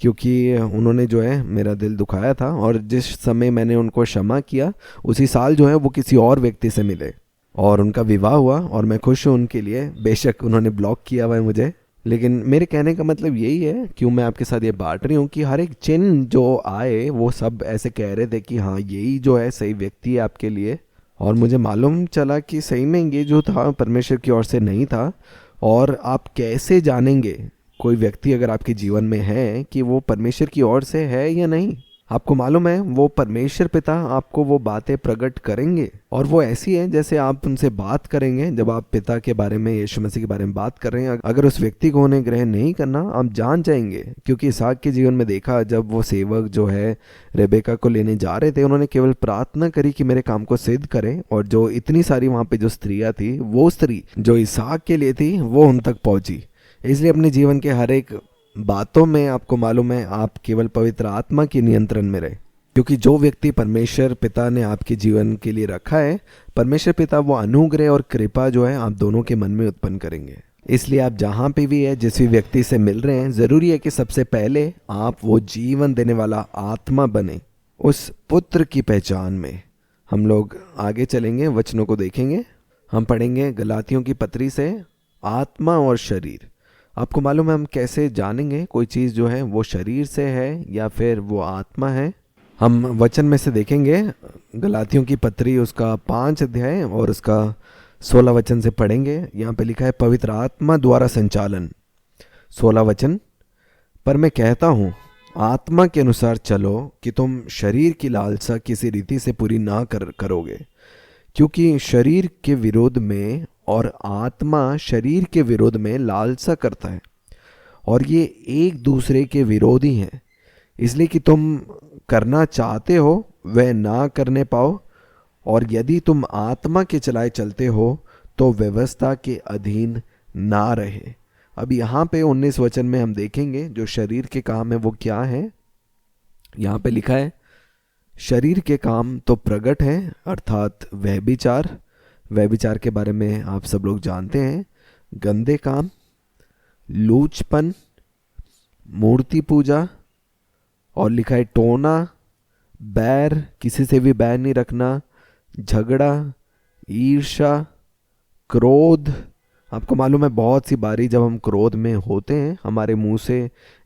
क्योंकि उन्होंने जो है मेरा दिल दुखाया था। और जिस समय मैंने उनको क्षमा किया, उसी साल जो है वो किसी और व्यक्ति से मिले और उनका विवाह हुआ, और मैं खुश हूँ उनके लिए। बेशक उन्होंने ब्लॉक किया हुआ है मुझे, लेकिन मेरे कहने का मतलब यही है, क्यों मैं आपके साथ ये बांट रही हूँ कि हर एक चिन्ह जो आए वो सब ऐसे कह रहे थे कि हाँ यही जो है सही व्यक्ति है आपके लिए। और मुझे मालूम चला कि सही में ये जो था परमेश्वर की ओर से नहीं था। और आप कैसे जानेंगे कोई व्यक्ति अगर आपके जीवन में है कि वो परमेश्वर की ओर से है या नहीं? आपको मालूम है वो परमेश्वर पिता आपको वो बातें प्रकट करेंगे, और वो ऐसी है जैसे आप उनसे बात करेंगे। जब आप पिता के बारे में, यीशु मसीह के बारे में बात कर रहे हैं, अगर उस व्यक्ति को उन्हें ग्रहण नहीं करना, आप जान जाएंगे। क्योंकि इसहाक के जीवन में देखा, जब वो सेवक जो है रेबेका को लेने जा रहे थे, उन्होंने केवल प्रार्थना करी कि मेरे काम को सिद्ध करें, और जो इतनी सारी वहाँ पे जो स्त्रियाँ थी, वो स्त्री जो इसहाक के लिए थी वो उन तक पहुँची। इसलिए अपने जीवन के हर एक बातों में आपको मालूम है आप केवल पवित्र आत्मा के नियंत्रण में रहे। क्योंकि जो व्यक्ति परमेश्वर पिता ने आपके जीवन के लिए रखा है, परमेश्वर पिता वो अनुग्रह और कृपा जो है आप दोनों के मन में उत्पन्न करेंगे। इसलिए आप जहाँ पे भी है, जिस भी व्यक्ति से मिल रहे हैं, ज़रूरी है कि सबसे पहले आप वो जीवन देने वाला आत्मा बने, उस पुत्र की पहचान में। हम लोग आगे चलेंगे, वचनों को देखेंगे। हम पढ़ेंगे गलातियों की पत्री से आत्मा और शरीर। आपको मालूम है हम कैसे जानेंगे कोई चीज़ जो है वो शरीर से है या फिर वो आत्मा है? हम वचन में से देखेंगे, गलातियों की पत्री उसका 5 अध्याय और उसका 16 वचन से पढ़ेंगे। यहाँ पे लिखा है पवित्र आत्मा द्वारा संचालन। 16 वचन, पर मैं कहता हूँ आत्मा के अनुसार चलो कि तुम शरीर की लालसा किसी रीति से पूरी ना करोगे। क्योंकि शरीर के विरोध में और आत्मा शरीर के विरोध में लालसा करता है, और ये एक दूसरे के विरोधी हैं, इसलिए कि तुम करना चाहते हो वह ना करने पाओ, और यदि तुम आत्मा के चलाए चलते हो तो व्यवस्था के अधीन ना रहे। अब यहाँ पे 19 वचन में हम देखेंगे जो शरीर के काम है वो क्या है। यहाँ पे लिखा है, शरीर के काम तो प्रकट है, अर्थात व्यभिचार। व्यभिचार के बारे में आप सब लोग जानते हैं। गंदे काम, लूचपन, मूर्ति पूजा, और लिखा है टोना, बैर, किसी से भी बैर नहीं रखना, झगड़ा, ईर्ष्या, क्रोध। आपको मालूम है बहुत सी बारी जब हम क्रोध में होते हैं हमारे मुंह से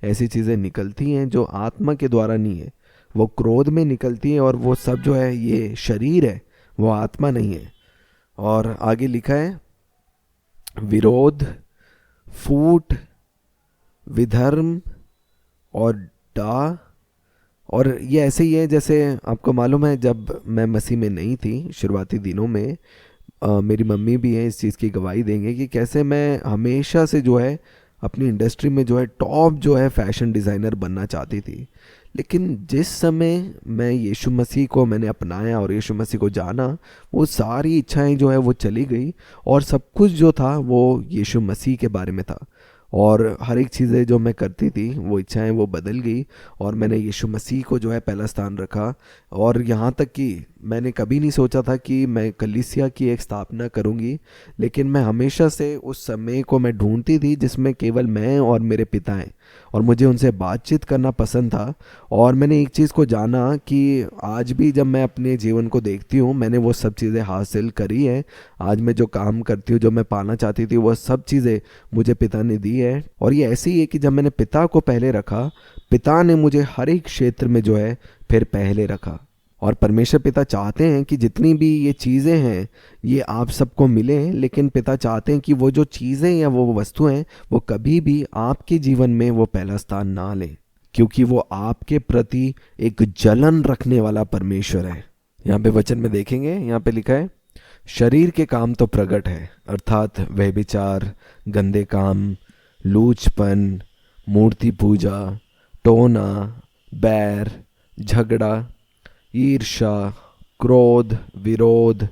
ऐसी चीज़ें निकलती हैं जो आत्मा के द्वारा नहीं है, वो क्रोध में निकलती है, और वो सब जो है ये शरीर है, वो आत्मा नहीं है। और आगे लिखा है विरोध, फूट, विधर्म और डा। और ये ऐसे ही है जैसे आपको मालूम है जब मैं मसीह में नहीं थी शुरुआती दिनों में, मेरी मम्मी भी है इस चीज़ की गवाही देंगे कि कैसे मैं हमेशा से जो है अपनी इंडस्ट्री में जो है टॉप जो है फैशन डिज़ाइनर बनना चाहती थी। लेकिन जिस समय मैं यीशु मसीह को मैंने अपनाया और यीशु मसीह को जाना, वो सारी इच्छाएं जो है वो चली गई, और सब कुछ जो था वो यीशु मसीह के बारे में था। और हर एक चीज़ें जो मैं करती थी वो इच्छाएं वो बदल गई, और मैंने यीशु मसीह को जो है पहला स्थान रखा। और यहाँ तक कि मैंने कभी नहीं सोचा था कि मैं कलीसिया की एक स्थापना करूँगी, लेकिन मैं हमेशा से उस समय को मैं ढूंढती थी जिसमें केवल मैं और मेरे पिता हैं, और मुझे उनसे बातचीत करना पसंद था। और मैंने एक चीज़ को जाना कि आज भी जब मैं अपने जीवन को देखती हूँ मैंने वो सब चीज़ें हासिल करी है। आज मैं जो काम करती हूँ, जो मैं पाना चाहती थी, वो सब चीज़ें मुझे पिता ने दी है। और ये ऐसी ही है कि जब मैंने पिता को पहले रखा, पिता ने मुझे हर एक क्षेत्र में जो है फिर पहले रखा। और परमेश्वर पिता चाहते हैं कि जितनी भी ये चीज़ें हैं ये आप सबको मिले, लेकिन पिता चाहते हैं कि वो जो चीज़ें या वो वस्तुएं हैं वो कभी भी आपके जीवन में वो पहला स्थान ना लें, क्योंकि वो आपके प्रति एक जलन रखने वाला परमेश्वर है। यहाँ पे वचन में देखेंगे, यहाँ पे लिखा है शरीर के काम तो प्रकट है, अर्थात व्यभिचार, गंदे काम, लूचपन, मूर्ति पूजा, टोना, बैर, झगड़ा, ईर्ष्या, क्रोध, विरोध,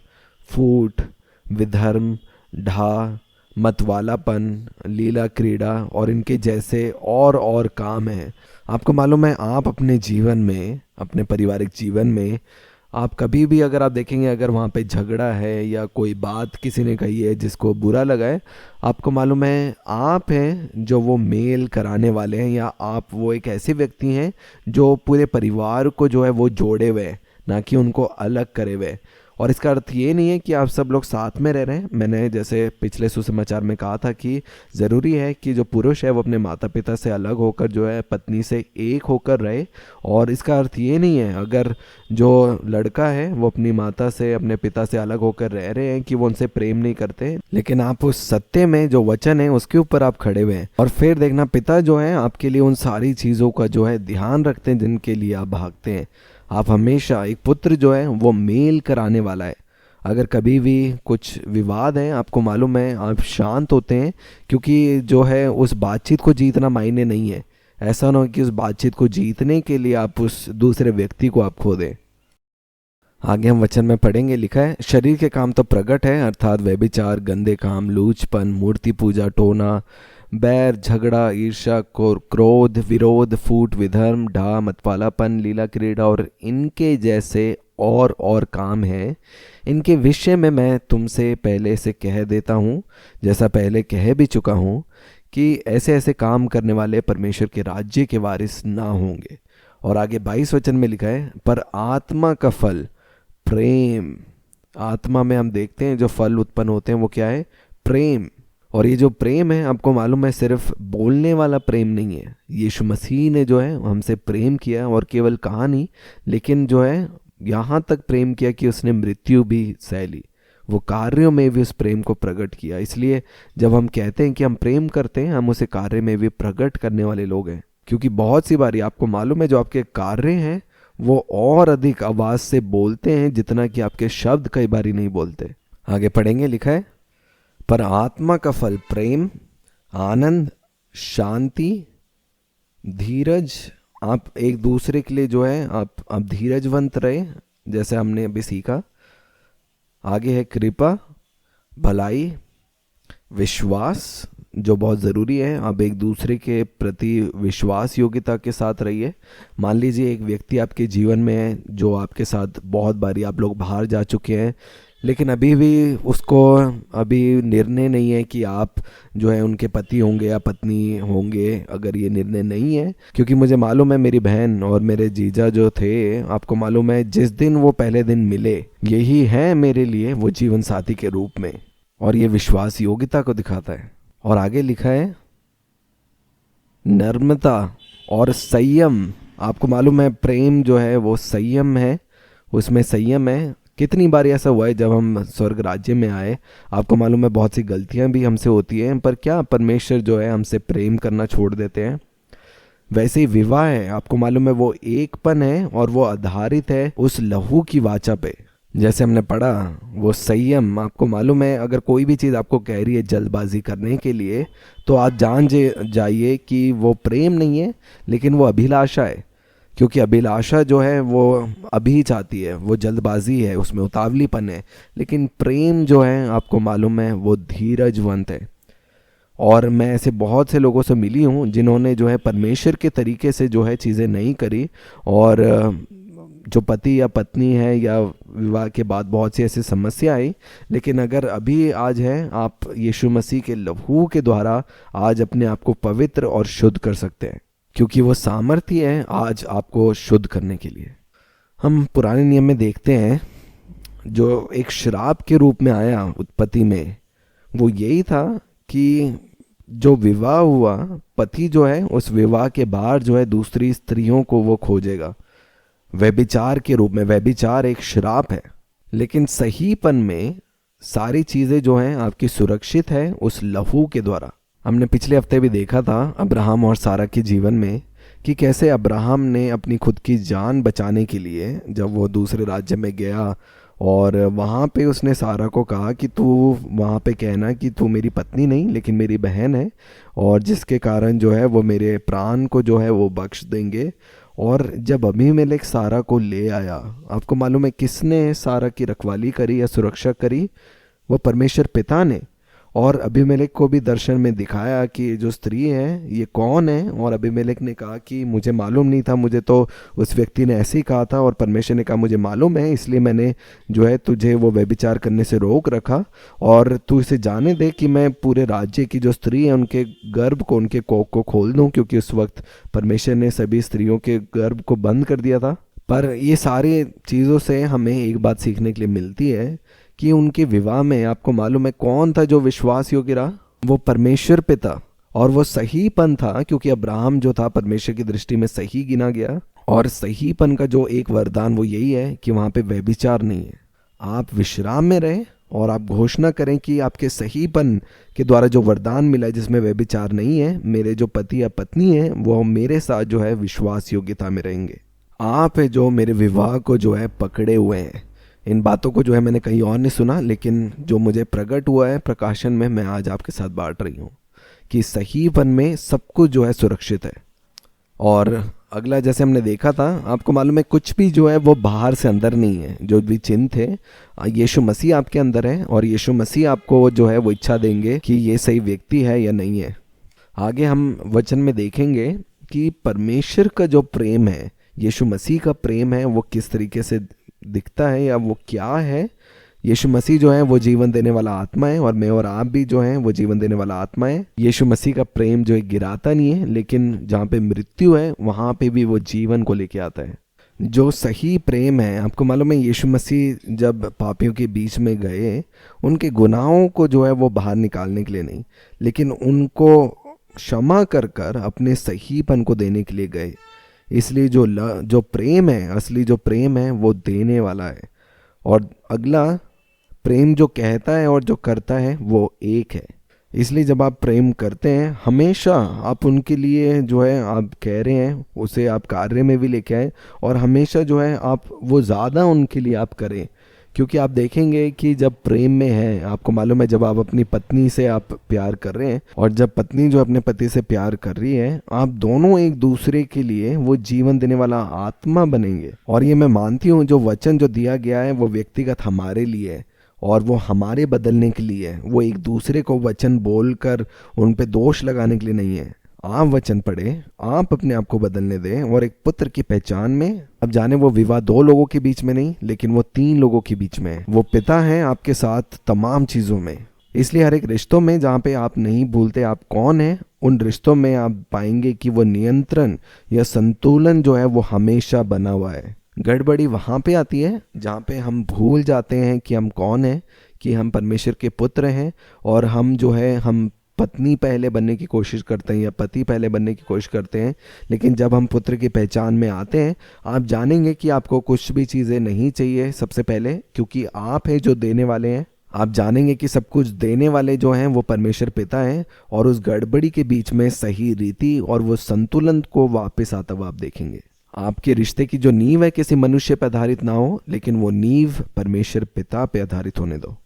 फूट, विधर्म, ढा, मतवालापन, लीला क्रीड़ा और इनके जैसे और काम हैं। आपको मालूम है आप अपने जीवन में, अपने पारिवारिक जीवन में आप कभी भी अगर आप देखेंगे अगर वहाँ पे झगड़ा है या कोई बात किसी ने कही है जिसको बुरा लगा है, आपको मालूम है आप हैं जो वो मेल कराने वाले हैं, या आप वो एक ऐसे व्यक्ति हैं जो पूरे परिवार को जो है वो जोड़े हुए हैं, ना कि उनको अलग करे हुए। और इसका अर्थ ये नहीं है कि आप सब लोग साथ में रह रहे हैं। मैंने जैसे पिछले सुसमाचार में कहा था कि ज़रूरी है कि जो पुरुष है वो अपने माता पिता से अलग होकर जो है पत्नी से एक होकर रहे। और इसका अर्थ ये नहीं है अगर जो लड़का है वो अपनी माता से, अपने पिता से अलग होकर रह रहे हैं कि वो उनसे प्रेम नहीं करते, लेकिन आप उस सत्य में जो वचन है उसके ऊपर आप खड़े हुए हैं। और फिर देखना पिता जो है आपके लिए उन सारी चीज़ों का जो है ध्यान रखते हैं जिनके लिए आप भागते हैं। आप हमेशा, एक पुत्र जो है वो मेल कराने वाला है। अगर कभी भी कुछ विवाद है, आपको मालूम है आप शांत होते हैं, क्योंकि जो है उस बातचीत को जीतना मायने नहीं है। ऐसा ना हो कि उस बातचीत को जीतने के लिए आप उस दूसरे व्यक्ति को आप खो दें। आगे हम वचन में पढ़ेंगे, लिखा है शरीर के काम तो प्रकट है, अर्थात व्यभिचार, गंदे काम, लूचपन, मूर्ति पूजा, टोना, बैर, झगड़ा, ईर्ष्या, क्रोध, विरोध, फूट, विधर्म, ढा, मतवालापन, लीला क्रीड़ा और इनके जैसे और काम हैं। इनके विषय में मैं तुमसे पहले से कह देता हूँ, जैसा पहले कह भी चुका हूँ, कि ऐसे ऐसे काम करने वाले परमेश्वर के राज्य के वारिस ना होंगे। और आगे 22 वचन में लिखा है पर आत्मा का फल प्रेम। आत्मा में हम देखते हैं जो फल उत्पन्न होते हैं वो क्या है? प्रेम। और ये जो प्रेम है आपको मालूम है सिर्फ बोलने वाला प्रेम नहीं है। यीशु मसीह ने जो है हमसे प्रेम किया, और केवल कहा नहीं, लेकिन जो है यहाँ तक प्रेम किया कि उसने मृत्यु भी सह ली। वो कार्यों में भी उस प्रेम को प्रकट किया। इसलिए जब हम कहते हैं कि हम प्रेम करते हैं, हम उसे कार्य में भी प्रकट करने वाले लोग हैं। क्योंकि बहुत सी बारी आपको मालूम है जो आपके कार्य हैं वो और अधिक आवाज़ से बोलते हैं जितना कि आपके शब्द कई बारी नहीं बोलते। आगे पढ़ेंगे, लिखा है पर आत्मा का फल प्रेम, आनंद, शांति, धीरज। आप एक दूसरे के लिए जो है आप धीरजवंत रहे, जैसे हमने अभी सीखा। आगे है कृपा, भलाई, विश्वास, जो बहुत ज़रूरी है। आप एक दूसरे के प्रति विश्वास योग्यता के साथ रहिए। मान लीजिए एक व्यक्ति आपके जीवन में है जो आपके साथ बहुत बारी आप लोग बाहर जा चुके हैं, लेकिन अभी भी उसको अभी निर्णय नहीं है कि आप जो है उनके पति होंगे या पत्नी होंगे। अगर ये निर्णय नहीं है, क्योंकि मुझे मालूम है मेरी बहन और मेरे जीजा जो थे, आपको मालूम है जिस दिन वो पहले दिन मिले, यही है मेरे लिए वो जीवन साथी के रूप में, और ये विश्वास योग्यता को दिखाता है। और आगे लिखा है नम्रता और संयम। आपको मालूम है प्रेम जो है वो संयम है, उसमें संयम है। कितनी बार ऐसा हुआ है जब हम स्वर्ग राज्य में आए, आपको मालूम है बहुत सी गलतियां भी हमसे होती हैं, पर क्या परमेश्वर जो है हमसे प्रेम करना छोड़ देते हैं। वैसे ही विवाह है, आपको मालूम है वो एकपन है और वो आधारित है उस लहू की वाचा पे। जैसे हमने पढ़ा वो संयम, आपको मालूम है अगर कोई भी चीज़ आपको कह रही है जल्दबाजी करने के लिए, तो आप जान जाइए कि वो प्रेम नहीं है, लेकिन वो अभिलाषा है। क्योंकि अभिलाषा जो है वो अभी चाहती है, वो जल्दबाजी है, उसमें उतावलीपन है। लेकिन प्रेम जो है आपको मालूम है वो धीरजवंत है। और मैं ऐसे बहुत से लोगों से मिली हूँ जिन्होंने जो है परमेश्वर के तरीके से जो है चीज़ें नहीं करी, और जो पति या पत्नी है या विवाह के बाद बहुत सी ऐसी समस्या आई, लेकिन अगर अभी आज है, आप यीशु मसीह के लहू के द्वारा आज अपने आप को पवित्र और शुद्ध कर सकते हैं, क्योंकि वो सामर्थ्य है आज आपको शुद्ध करने के लिए। हम पुराने नियम में देखते हैं जो एक श्राप के रूप में आया उत्पत्ति में, वो यही था कि जो विवाह हुआ, पति जो है उस विवाह के बाहर जो है दूसरी स्त्रियों को वो खोजेगा, व्यभिचार के रूप में। व्यभिचार एक श्राप है, लेकिन सहीपन में सारी चीज़ें जो हैं आपकी सुरक्षित है उस लहू के द्वारा। हमने पिछले हफ्ते भी देखा था अब्राहम और सारा के जीवन में कि कैसे अब्राहम ने अपनी खुद की जान बचाने के लिए जब वो दूसरे राज्य में गया, और वहाँ पे उसने सारा को कहा कि तू वहाँ पे कहना कि तू मेरी पत्नी नहीं लेकिन मेरी बहन है, और जिसके कारण जो है वो मेरे प्राण को जो है वो बख्श देंगे। और जब अबीमेलेक सारा को ले आया, आपको मालूम है किसने सारा की रखवाली करी या सुरक्षा करी? वो परमेश्वर पिता ने। और अबीमेलेक को भी दर्शन में दिखाया कि जो स्त्री है ये कौन है, और अबीमेलेक ने कहा कि मुझे मालूम नहीं था, मुझे तो उस व्यक्ति ने ऐसे ही कहा था, और परमेश्वर ने कहा मुझे मालूम है, इसलिए मैंने जो है तुझे वो व्यभिचार करने से रोक रखा, और तू इसे जाने दे कि मैं पूरे राज्य की जो स्त्री है उनके गर्भ को, उनके कोख को खोल दूं, क्योंकि उस वक्त परमेश्वर ने सभी स्त्रियों के गर्भ को बंद कर दिया था। पर ये सारी चीज़ों से हमें एक बात सीखने के लिए मिलती है कि उनके विवाह में आपको मालूम है कौन था जो विश्वास योग्य रहा? वो परमेश्वर पिता। और वो सहीपन था, क्योंकि अब्राहम जो था परमेश्वर की दृष्टि में सही गिना गया। और सहीपन का जो एक वरदान वो यही है कि वहाँ पे व्यभिचार नहीं है। आप विश्राम में रहें और आप घोषणा करें कि आपके सहीपन के द्वारा जो वरदान मिला है जिसमें व्यभिचार नहीं है, मेरे जो पति या पत्नी है वो मेरे साथ जो है विश्वास योग्यता में रहेंगे। आप है जो मेरे विवाह को जो है पकड़े हुए हैं। इन बातों को जो है मैंने कहीं और नहीं सुना, लेकिन जो मुझे प्रकट हुआ है प्रकाशन में, मैं आज आपके साथ बांट रही हूँ कि सहीपन में सब कुछ जो है सुरक्षित है। और अगला जैसे हमने देखा था, आपको मालूम है कुछ भी जो है वो बाहर से अंदर नहीं है। जो भी चिन्ह थे, यीशु मसीह आपके अंदर है, और यीशु मसीह आपको जो है वो इच्छा देंगे कि ये सही व्यक्ति है या नहीं है। आगे हम वचन में देखेंगे कि परमेश्वर का जो प्रेम है, यीशु मसीह का प्रेम है, वो किस तरीके से दिखता है या वो क्या है। यीशु मसीह जो है वो जीवन देने वाला आत्मा है, और मैं और आप भी जो हैं वो जीवन देने वाला आत्मा है। यीशु मसीह का प्रेम जो है गिराता नहीं है, लेकिन जहाँ पे मृत्यु है वहाँ पे भी वो जीवन को लेके आता है। जो सही प्रेम है, आपको मालूम है यीशु मसीह जब पापियों के बीच में गए, उनके गुनाहों को जो है वो बाहर निकालने के लिए नहीं, लेकिन उनको क्षमा कर कर अपने सहीपन को देने के लिए गए। इसलिए जो प्रेम है, असली जो प्रेम है वो देने वाला है। और अगला, प्रेम जो कहता है और जो करता है वो एक है। इसलिए जब आप प्रेम करते हैं, हमेशा आप उनके लिए जो है आप कह रहे हैं उसे आप कार्य में भी लेके आए, और हमेशा जो है आप वो ज़्यादा उनके लिए आप करें, क्योंकि आप देखेंगे कि जब प्रेम में है, आपको मालूम है, जब आप अपनी पत्नी से आप प्यार कर रहे हैं और जब पत्नी जो अपने पति से प्यार कर रही है, आप दोनों एक दूसरे के लिए वो जीवन देने वाला आत्मा बनेंगे। और ये मैं मानती हूँ, जो वचन जो दिया गया है वो व्यक्तिगत हमारे लिए है और वो हमारे बदलने के लिए है। वो एक दूसरे को वचन बोलकर उन पे दोष लगाने के लिए नहीं है। आप वचन पढ़े, आप अपने आप को बदलने दें और एक पुत्र की पहचान में, अब जाने वो विवाह 2 लोगों के बीच में नहीं, लेकिन वो 3 लोगों के बीच में है। वो पिता है आपके साथ तमाम चीज़ों में। इसलिए हर एक रिश्तों में जहाँ पे आप नहीं भूलते आप कौन है, उन रिश्तों में आप पाएंगे कि वो नियंत्रण या संतुलन जो है वो हमेशा बना हुआ है। गड़बड़ी वहाँ पे आती है जहाँ पे हम भूल जाते हैं कि हम कौन हैं, कि हम परमेश्वर के पुत्र हैं और हम जो है हम पत्नी पहले बनने की कोशिश करते हैं या पति पहले बनने की कोशिश करते हैं। लेकिन जब हम पुत्र की पहचान में आते हैं, आप जानेंगे कि आपको कुछ भी चीज़ें नहीं चाहिए सबसे पहले, क्योंकि आप हैं जो देने वाले हैं। आप जानेंगे कि सब कुछ देने वाले जो हैं वो परमेश्वर पिता हैं और उस गड़बड़ी के बीच में सही रीति और वो संतुलन को वापस आता हुआ आप देखेंगे। आपके रिश्ते की जो नींव है किसी मनुष्य पर आधारित ना हो, लेकिन वो नींव परमेश्वर पिता पे आधारित होने दो।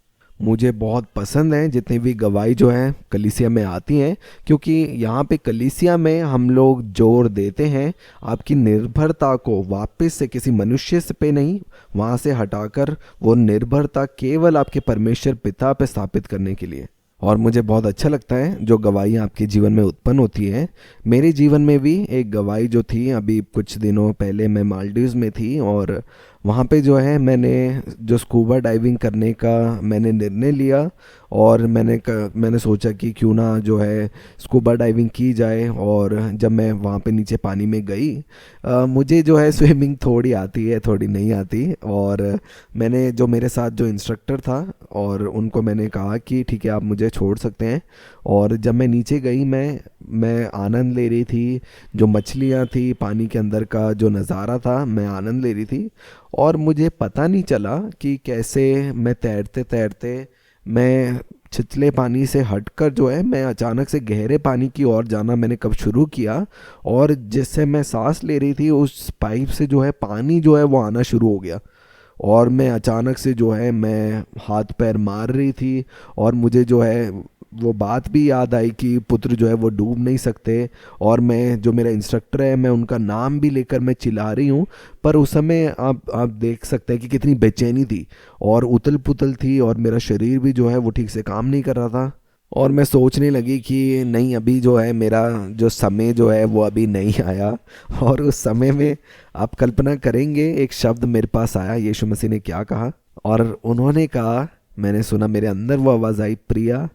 मुझे बहुत पसंद है जितनी भी गवाही जो है कलीसिया में आती हैं, क्योंकि यहाँ पे कलीसिया में हम लोग जोर देते हैं आपकी निर्भरता को वापस से किसी मनुष्य से पे नहीं, वहाँ से हटाकर वो निर्भरता केवल आपके परमेश्वर पिता पे स्थापित करने के लिए। और मुझे बहुत अच्छा लगता है जो गवाही आपके जीवन में उत्पन्न होती है। मेरे जीवन में भी एक गवाही जो थी, अभी कुछ दिनों पहले मैं मालदीव्स में थी और वहाँ पे जो है मैंने जो स्कूबा डाइविंग करने का मैंने निर्णय लिया और मैंने सोचा कि क्यों ना जो है स्कूबा डाइविंग की जाए। और जब मैं वहाँ पे नीचे पानी में गई, मुझे जो है स्विमिंग थोड़ी आती है थोड़ी नहीं आती, और मैंने जो मेरे साथ जो इंस्ट्रक्टर था और उनको मैंने कहा कि ठीक है आप मुझे छोड़ सकते हैं। और जब मैं नीचे गई, मैं आनंद ले रही थी, जो मछलियाँ थी, पानी के अंदर का जो नज़ारा था, मैं आनंद ले रही थी। और मुझे पता नहीं चला कि कैसे मैं तैरते तैरते मैं छिछले पानी से हटकर जो है मैं अचानक से गहरे पानी की ओर जाना मैंने कब शुरू किया। और जिससे मैं सांस ले रही थी उस पाइप से जो है पानी जो है वो आना शुरू हो गया और मैं अचानक से जो है मैं हाथ पैर मार रही थी और मुझे जो है वो बात भी याद आई कि पुत्र जो है वो डूब नहीं सकते। और मैं जो मेरा इंस्ट्रक्टर है मैं उनका नाम भी लेकर मैं चिल्ला रही हूँ, पर उस समय आप देख सकते हैं कि कितनी बेचैनी थी और उतल पुतल थी और मेरा शरीर भी जो है वो ठीक से काम नहीं कर रहा था। और मैं सोचने लगी कि नहीं, अभी जो है मेरा जो समय जो है वो अभी नहीं आया। और उस समय में आप कल्पना करेंगे एक शब्द मेरे पास आया, यीशु मसीह ने क्या कहा, और उन्होंने कहा, मैंने सुना मेरे अंदर वो आवाज़ आई, प्रिया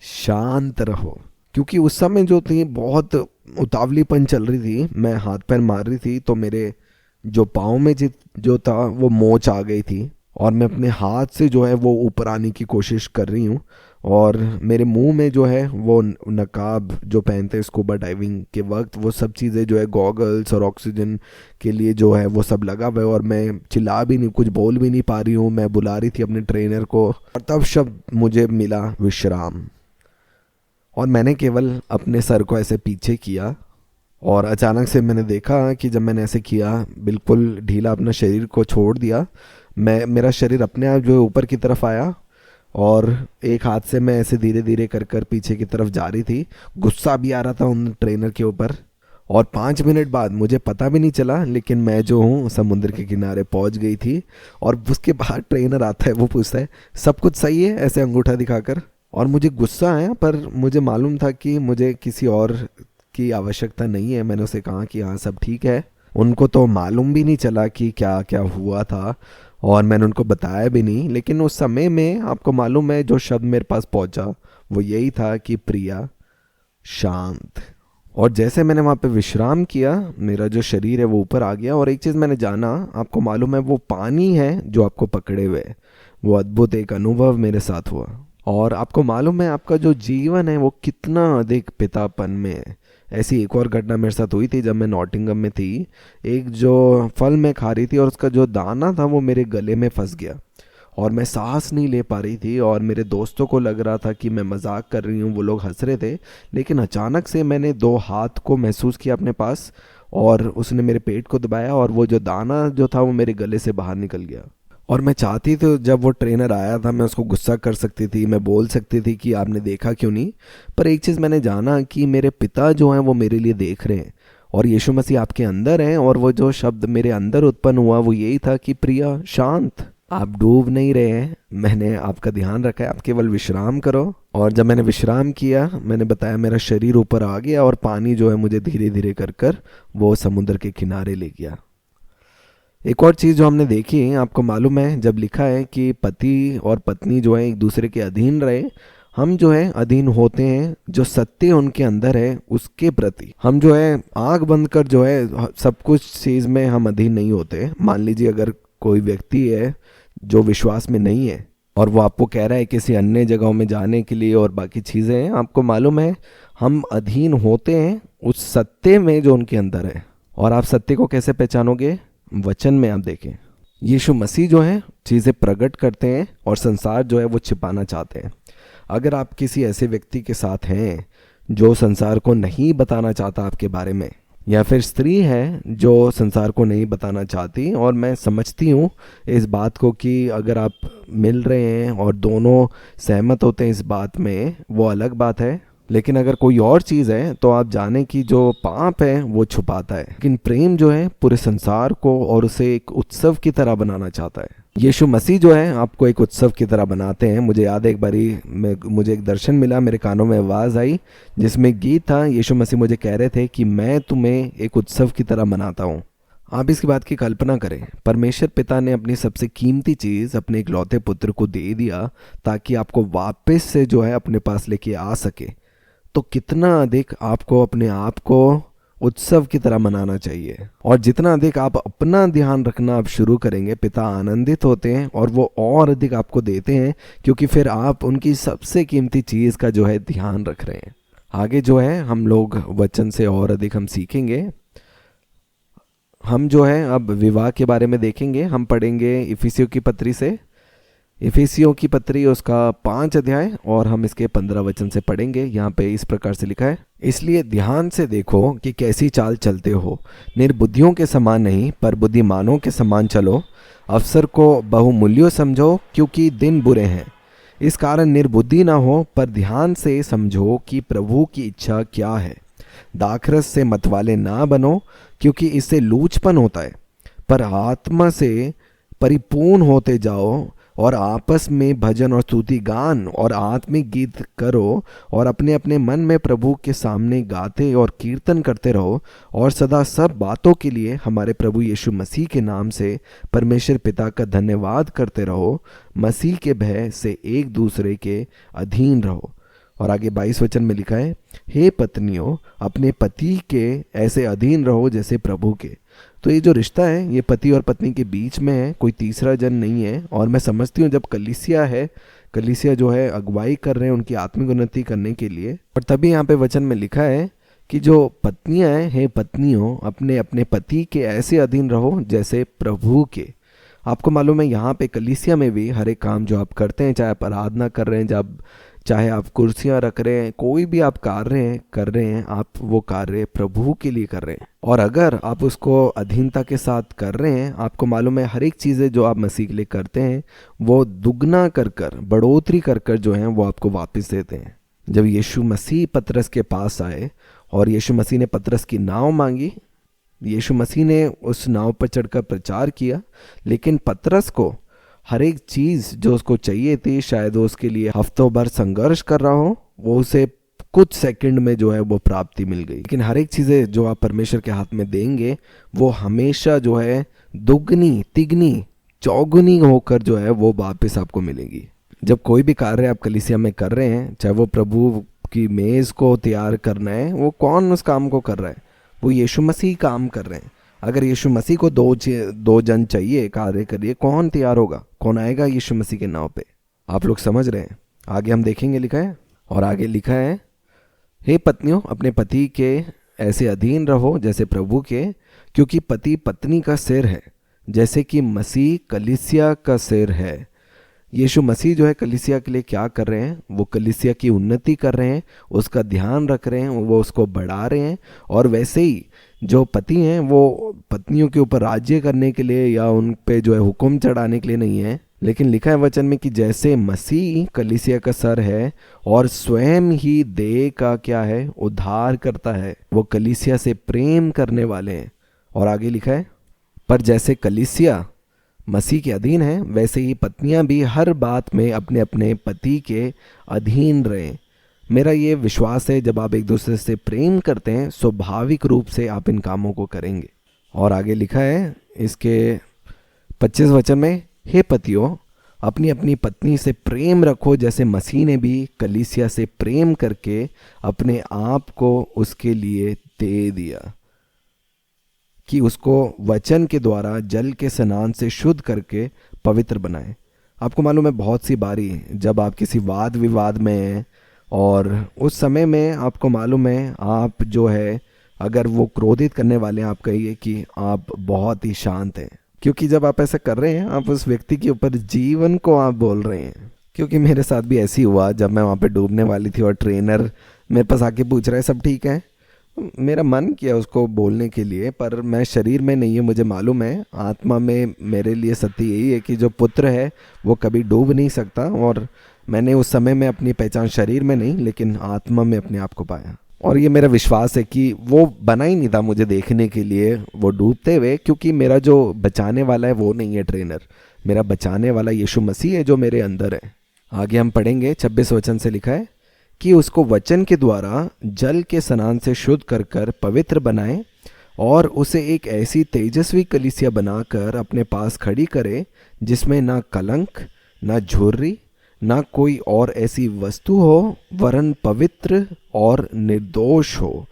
शांत रहो। क्योंकि उस समय जो थी बहुत उतावलीपन चल रही थी, मैं हाथ पैर मार रही थी तो मेरे जो पाँव में जो था वो मोच आ गई थी और मैं अपने हाथ से जो है वो ऊपर आने की कोशिश कर रही हूँ। और मेरे मुंह में जो है वो नकाब जो पहनते हैं स्कूबा डाइविंग के वक्त, वो सब चीज़ें जो है गॉगल्स और ऑक्सीजन के लिए जो है वो सब लगा हुआ है और मैं चिल्ला भी नहीं, कुछ बोल भी नहीं पा रही हूँ। मैं बुला रही थी अपने ट्रेनर को और तब शब्द मुझे मिला, विश्राम। और मैंने केवल अपने सर को ऐसे पीछे किया और अचानक से मैंने देखा कि जब मैंने ऐसे किया, बिल्कुल ढीला अपना शरीर को छोड़ दिया, मेरा शरीर अपने आप जो है ऊपर की तरफ आया और एक हाथ से मैं ऐसे धीरे धीरे कर कर पीछे की तरफ जा रही थी। गुस्सा भी आ रहा था उन ट्रेनर के ऊपर। और 5 मिनट बाद मुझे पता भी नहीं चला, लेकिन मैं जो हूँ समुद्र के किनारे पहुँच गई थी। और उसके बाद ट्रेनर आता है, वो पूछता है सब कुछ सही है, ऐसे अंगूठा दिखाकर। और मुझे गुस्सा आया, पर मुझे मालूम था कि मुझे किसी और की आवश्यकता नहीं है। मैंने उसे कहा कि हाँ सब ठीक है। उनको तो मालूम भी नहीं चला कि क्या क्या हुआ था और मैंने उनको बताया भी नहीं। लेकिन उस समय में आपको मालूम है जो शब्द मेरे पास पहुंचा वो यही था कि प्रिया शांत। और जैसे मैंने वहाँ पे विश्राम किया, मेरा जो शरीर है वो ऊपर आ गया। और एक चीज़ मैंने जाना, आपको मालूम है वो पानी है जो आपको पकड़े हुए, वो अद्भुत एक अनुभव मेरे साथ हुआ। और आपको मालूम है आपका जो जीवन है वो कितना अधिक पितापन में है। ऐसी एक और घटना मेरे साथ हुई थी जब मैं नॉटिंगम में थी। एक जो फल मैं खा रही थी और उसका जो दाना था वो मेरे गले में फंस गया और मैं सांस नहीं ले पा रही थी। और मेरे दोस्तों को लग रहा था कि मैं मजाक कर रही हूँ, वो लोग हंस रहे थे। लेकिन अचानक से मैंने 2 हाथ को महसूस किया अपने पास और उसने मेरे पेट को दबाया और वो जो दाना जो था वो मेरे गले से बाहर निकल गया। और मैं चाहती तो जब वो ट्रेनर आया था मैं उसको गुस्सा कर सकती थी, मैं बोल सकती थी कि आपने देखा क्यों नहीं। पर एक चीज़ मैंने जाना कि मेरे पिता जो हैं वो मेरे लिए देख रहे हैं और यीशु मसीह आपके अंदर हैं। और वो जो शब्द मेरे अंदर उत्पन्न हुआ वो यही था कि प्रिया शांत, आप डूब नहीं रहे हैं, मैंने आपका ध्यान रखा है, आप केवल विश्राम करो। और जब मैंने विश्राम किया, मैंने बताया मेरा शरीर ऊपर आ गया और पानी जो है मुझे धीरे धीरे कर कर वो समुद्र के किनारे ले गया। एक और चीज़ जो हमने देखी है, आपको मालूम है जब लिखा है कि पति और पत्नी जो है एक दूसरे के अधीन रहे, हम जो है अधीन होते हैं जो सत्य उनके अंदर है उसके प्रति। हम जो है आंख बंद कर जो है सब कुछ चीज़ में हम अधीन नहीं होते। मान लीजिए अगर कोई व्यक्ति है जो विश्वास में नहीं है और वो आपको कह रहा है किसी अन्य जगहों में जाने के लिए और बाकी चीज़ें हैं, आपको मालूम है हम अधीन होते हैं उस सत्य में जो उनके अंदर है। और आप सत्य को कैसे पहचानोगे? वचन में आप देखें, यीशु मसीह जो है चीज़ें प्रकट करते हैं और संसार जो है वो छिपाना चाहते हैं। अगर आप किसी ऐसे व्यक्ति के साथ हैं जो संसार को नहीं बताना चाहता आपके बारे में, या फिर स्त्री है जो संसार को नहीं बताना चाहती, और मैं समझती हूँ इस बात को कि अगर आप मिल रहे हैं और दोनों सहमत होते हैं इस बात में, वो अलग बात है। लेकिन अगर कोई और चीज़ है तो आप जाने कि जो पाप है वो छुपाता है, लेकिन प्रेम जो है पूरे संसार को और उसे एक उत्सव की तरह बनाना चाहता है। यीशु मसीह जो है आपको एक उत्सव की तरह बनाते हैं। मुझे याद है एक बारी मुझे एक दर्शन मिला, मेरे कानों में आवाज़ आई जिसमें गीत था। यीशु मसीह मुझे कह रहे थे कि मैं तुम्हें एक उत्सव की तरह मनाता हूँ। आप इसकी बात की कल्पना करें, परमेश्वर पिता ने अपनी सबसे कीमती चीज़ अपने इकलौते पुत्र को दे दिया ताकि आपको वापस से जो है अपने पास लेके आ सके। तो कितना अधिक आपको अपने आप को उत्सव की तरह मनाना चाहिए। और जितना अधिक आप अपना ध्यान रखना आप शुरू करेंगे, पिता आनंदित होते हैं और वो और अधिक आपको देते हैं, क्योंकि फिर आप उनकी सबसे कीमती चीज़ का जो है ध्यान रख रहे हैं। आगे जो है हम लोग वचन से और अधिक हम सीखेंगे। हम जो है अब विवाह के बारे में देखेंगे। हम पढ़ेंगे इफिसियों की पत्री से, इफिसियों की पत्री उसका 5 अध्याय और हम इसके 15 वचन से पढ़ेंगे। यहाँ पे इस प्रकार से लिखा है, इसलिए ध्यान से देखो कि कैसी चाल चलते हो, निर्बुद्धियों के समान नहीं पर बुद्धिमानों के समान चलो, अवसर को बहुमूल्य समझो क्योंकि दिन बुरे हैं। इस कारण निर्बुद्धि ना हो पर ध्यान से समझो कि प्रभु की इच्छा क्या है। दाखरस से मतवाले ना बनो क्योंकि इससे लूचपन होता है, पर आत्मा से परिपूर्ण होते जाओ और आपस में भजन और स्तुति गान और आत्मिक गीत करो और अपने अपने मन में प्रभु के सामने गाते और कीर्तन करते रहो और सदा सब बातों के लिए हमारे प्रभु यीशु मसीह के नाम से परमेश्वर पिता का धन्यवाद करते रहो। मसीह के भय से एक दूसरे के अधीन रहो। और आगे 22 वचन में लिखा है, हे पत्नियों अपने पति के ऐसे अधीन रहो जैसे प्रभु के। तो ये जो रिश्ता है ये पति और पत्नी के बीच में है, कोई तीसरा जन नहीं है। और मैं समझती हूँ जब कलीसिया है, कलीसिया जो है अगुवाई कर रहे हैं उनकी आत्मिक उन्नति करने के लिए। और तभी यहाँ पे वचन में लिखा है कि जो पत्नियाँ हैं, हे पत्नियों अपने अपने पति के ऐसे अधीन रहो जैसे प्रभु के। आपको मालूम है यहाँ पे कलीसिया में भी हर एक काम जो आप करते हैं, चाहे आप आराधना कर रहे हैं, जब चाहे आप कुर्सियां रख रहे हैं, कोई भी आप कार्य कर रहे हैं, आप वो कार्य प्रभु के लिए कर रहे हैं। और अगर आप उसको अधीनता के साथ कर रहे हैं, आपको मालूम है हर एक चीज़ें जो आप मसीह के लिए करते हैं वो दुगना कर कर बढ़ोतरी कर कर जो है वो आपको वापस देते हैं। जब यीशु मसीह पतरस के पास आए और यीशु मसीह ने पतरस की नाव मांगी, यीशु मसीह ने उस नाव पर चढ़कर प्रचार किया, लेकिन पतरस को हर एक चीज़ जो उसको चाहिए थी, शायद वो उसके लिए हफ्तों भर संघर्ष कर रहा हो, वो उसे कुछ सेकंड में जो है वो प्राप्ति मिल गई। लेकिन हर एक चीज़ें जो आप परमेश्वर के हाथ में देंगे वो हमेशा जो है दुगनी तिगनी चौगुनी होकर जो है वो वापस आपको मिलेगी। जब कोई भी कार्य आप कलीसिया में कर रहे हैं, चाहे वो प्रभु की मेज़ को तैयार करना है, वो कौन उस काम को कर रहा है? वो यीशु मसीह काम कर रहे हैं। अगर यीशु मसीह को दो जन चाहिए कार्य करिए, कौन तैयार होगा? कौन आएगा यीशु मसीह के नाव पे? आप लोग समझ रहे हैं? आगे हम देखेंगे लिखा है, और आगे लिखा है, हे पत्नियों अपने पति के ऐसे अधीन रहो जैसे प्रभु के, क्योंकि पति पत्नी का सिर है, जैसे कि मसीह कलीसिया का सिर है, यीशु मसीह जो है कलीसिया के लिए क्या कर रहे हैं, वो कलीसिया की उन्नति कर रहे हैं, उसका ध्यान रख रहे हैं, वो उसको बढ़ा रहे हैं। और वैसे ही जो पति हैं वो पत्नियों के ऊपर राज्य करने के लिए या उन पे जो है हुक्म चढ़ाने के लिए नहीं है, लेकिन लिखा है वचन में कि जैसे मसीह कलीसिया का सर है और स्वयं ही देह का क्या है, उद्धार करता है, वो कलीसिया से प्रेम करने वाले हैं। और आगे लिखा है, पर जैसे कलीसिया मसीह के अधीन है, वैसे ही पत्नियां भी हर बात में अपने अपने पति के अधीन रहें। मेरा ये विश्वास है जब आप एक दूसरे से प्रेम करते हैं, स्वाभाविक रूप से आप इन कामों को करेंगे। और आगे लिखा है इसके 25 वचन में, हे पतियों, अपनी अपनी पत्नी से प्रेम रखो जैसे मसीह ने भी कलीसिया से प्रेम करके अपने आप को उसके लिए दे दिया, कि उसको वचन के द्वारा जल के स्नान से शुद्ध करके पवित्र बनाए। आपको मालूम है बहुत सी बारी जब आप किसी वाद विवाद में हैं और उस समय में आपको मालूम है आप जो है, अगर वो क्रोधित करने वाले हैं, आप कहिए कि आप बहुत ही शांत हैं, क्योंकि जब आप ऐसा कर रहे हैं आप उस व्यक्ति के ऊपर जीवन को आप बोल रहे हैं। क्योंकि मेरे साथ भी ऐसी हुआ, जब मैं वहाँ पे डूबने वाली थी और ट्रेनर मेरे पास आके पूछ रहा है सब ठीक है, मेरा मन किया उसको बोलने के लिए, पर मैं शरीर में नहीं है, मुझे मालूम है आत्मा में मेरे लिए सत्य यही है कि जो पुत्र है वो कभी डूब नहीं सकता। और मैंने उस समय में अपनी पहचान शरीर में नहीं लेकिन आत्मा में अपने आप को पाया। और ये मेरा विश्वास है कि वो बना ही नहीं था मुझे देखने के लिए वो डूबते हुए, क्योंकि मेरा जो बचाने वाला है वो नहीं है ट्रेनर, मेरा बचाने वाला यीशु मसीह है जो मेरे अंदर है। आगे हम पढ़ेंगे 26 वचन से लिखा है कि उसको वचन के द्वारा जल के स्नान से शुद्ध कर कर पवित्र बनाए और उसे एक ऐसी तेजस्वी कलीसिया बनाकर अपने पास खड़ी करे जिसमें ना कलंक, ना झुर्री, ना कोई और ऐसी वस्तु हो, वरन पवित्र और निर्दोष हो।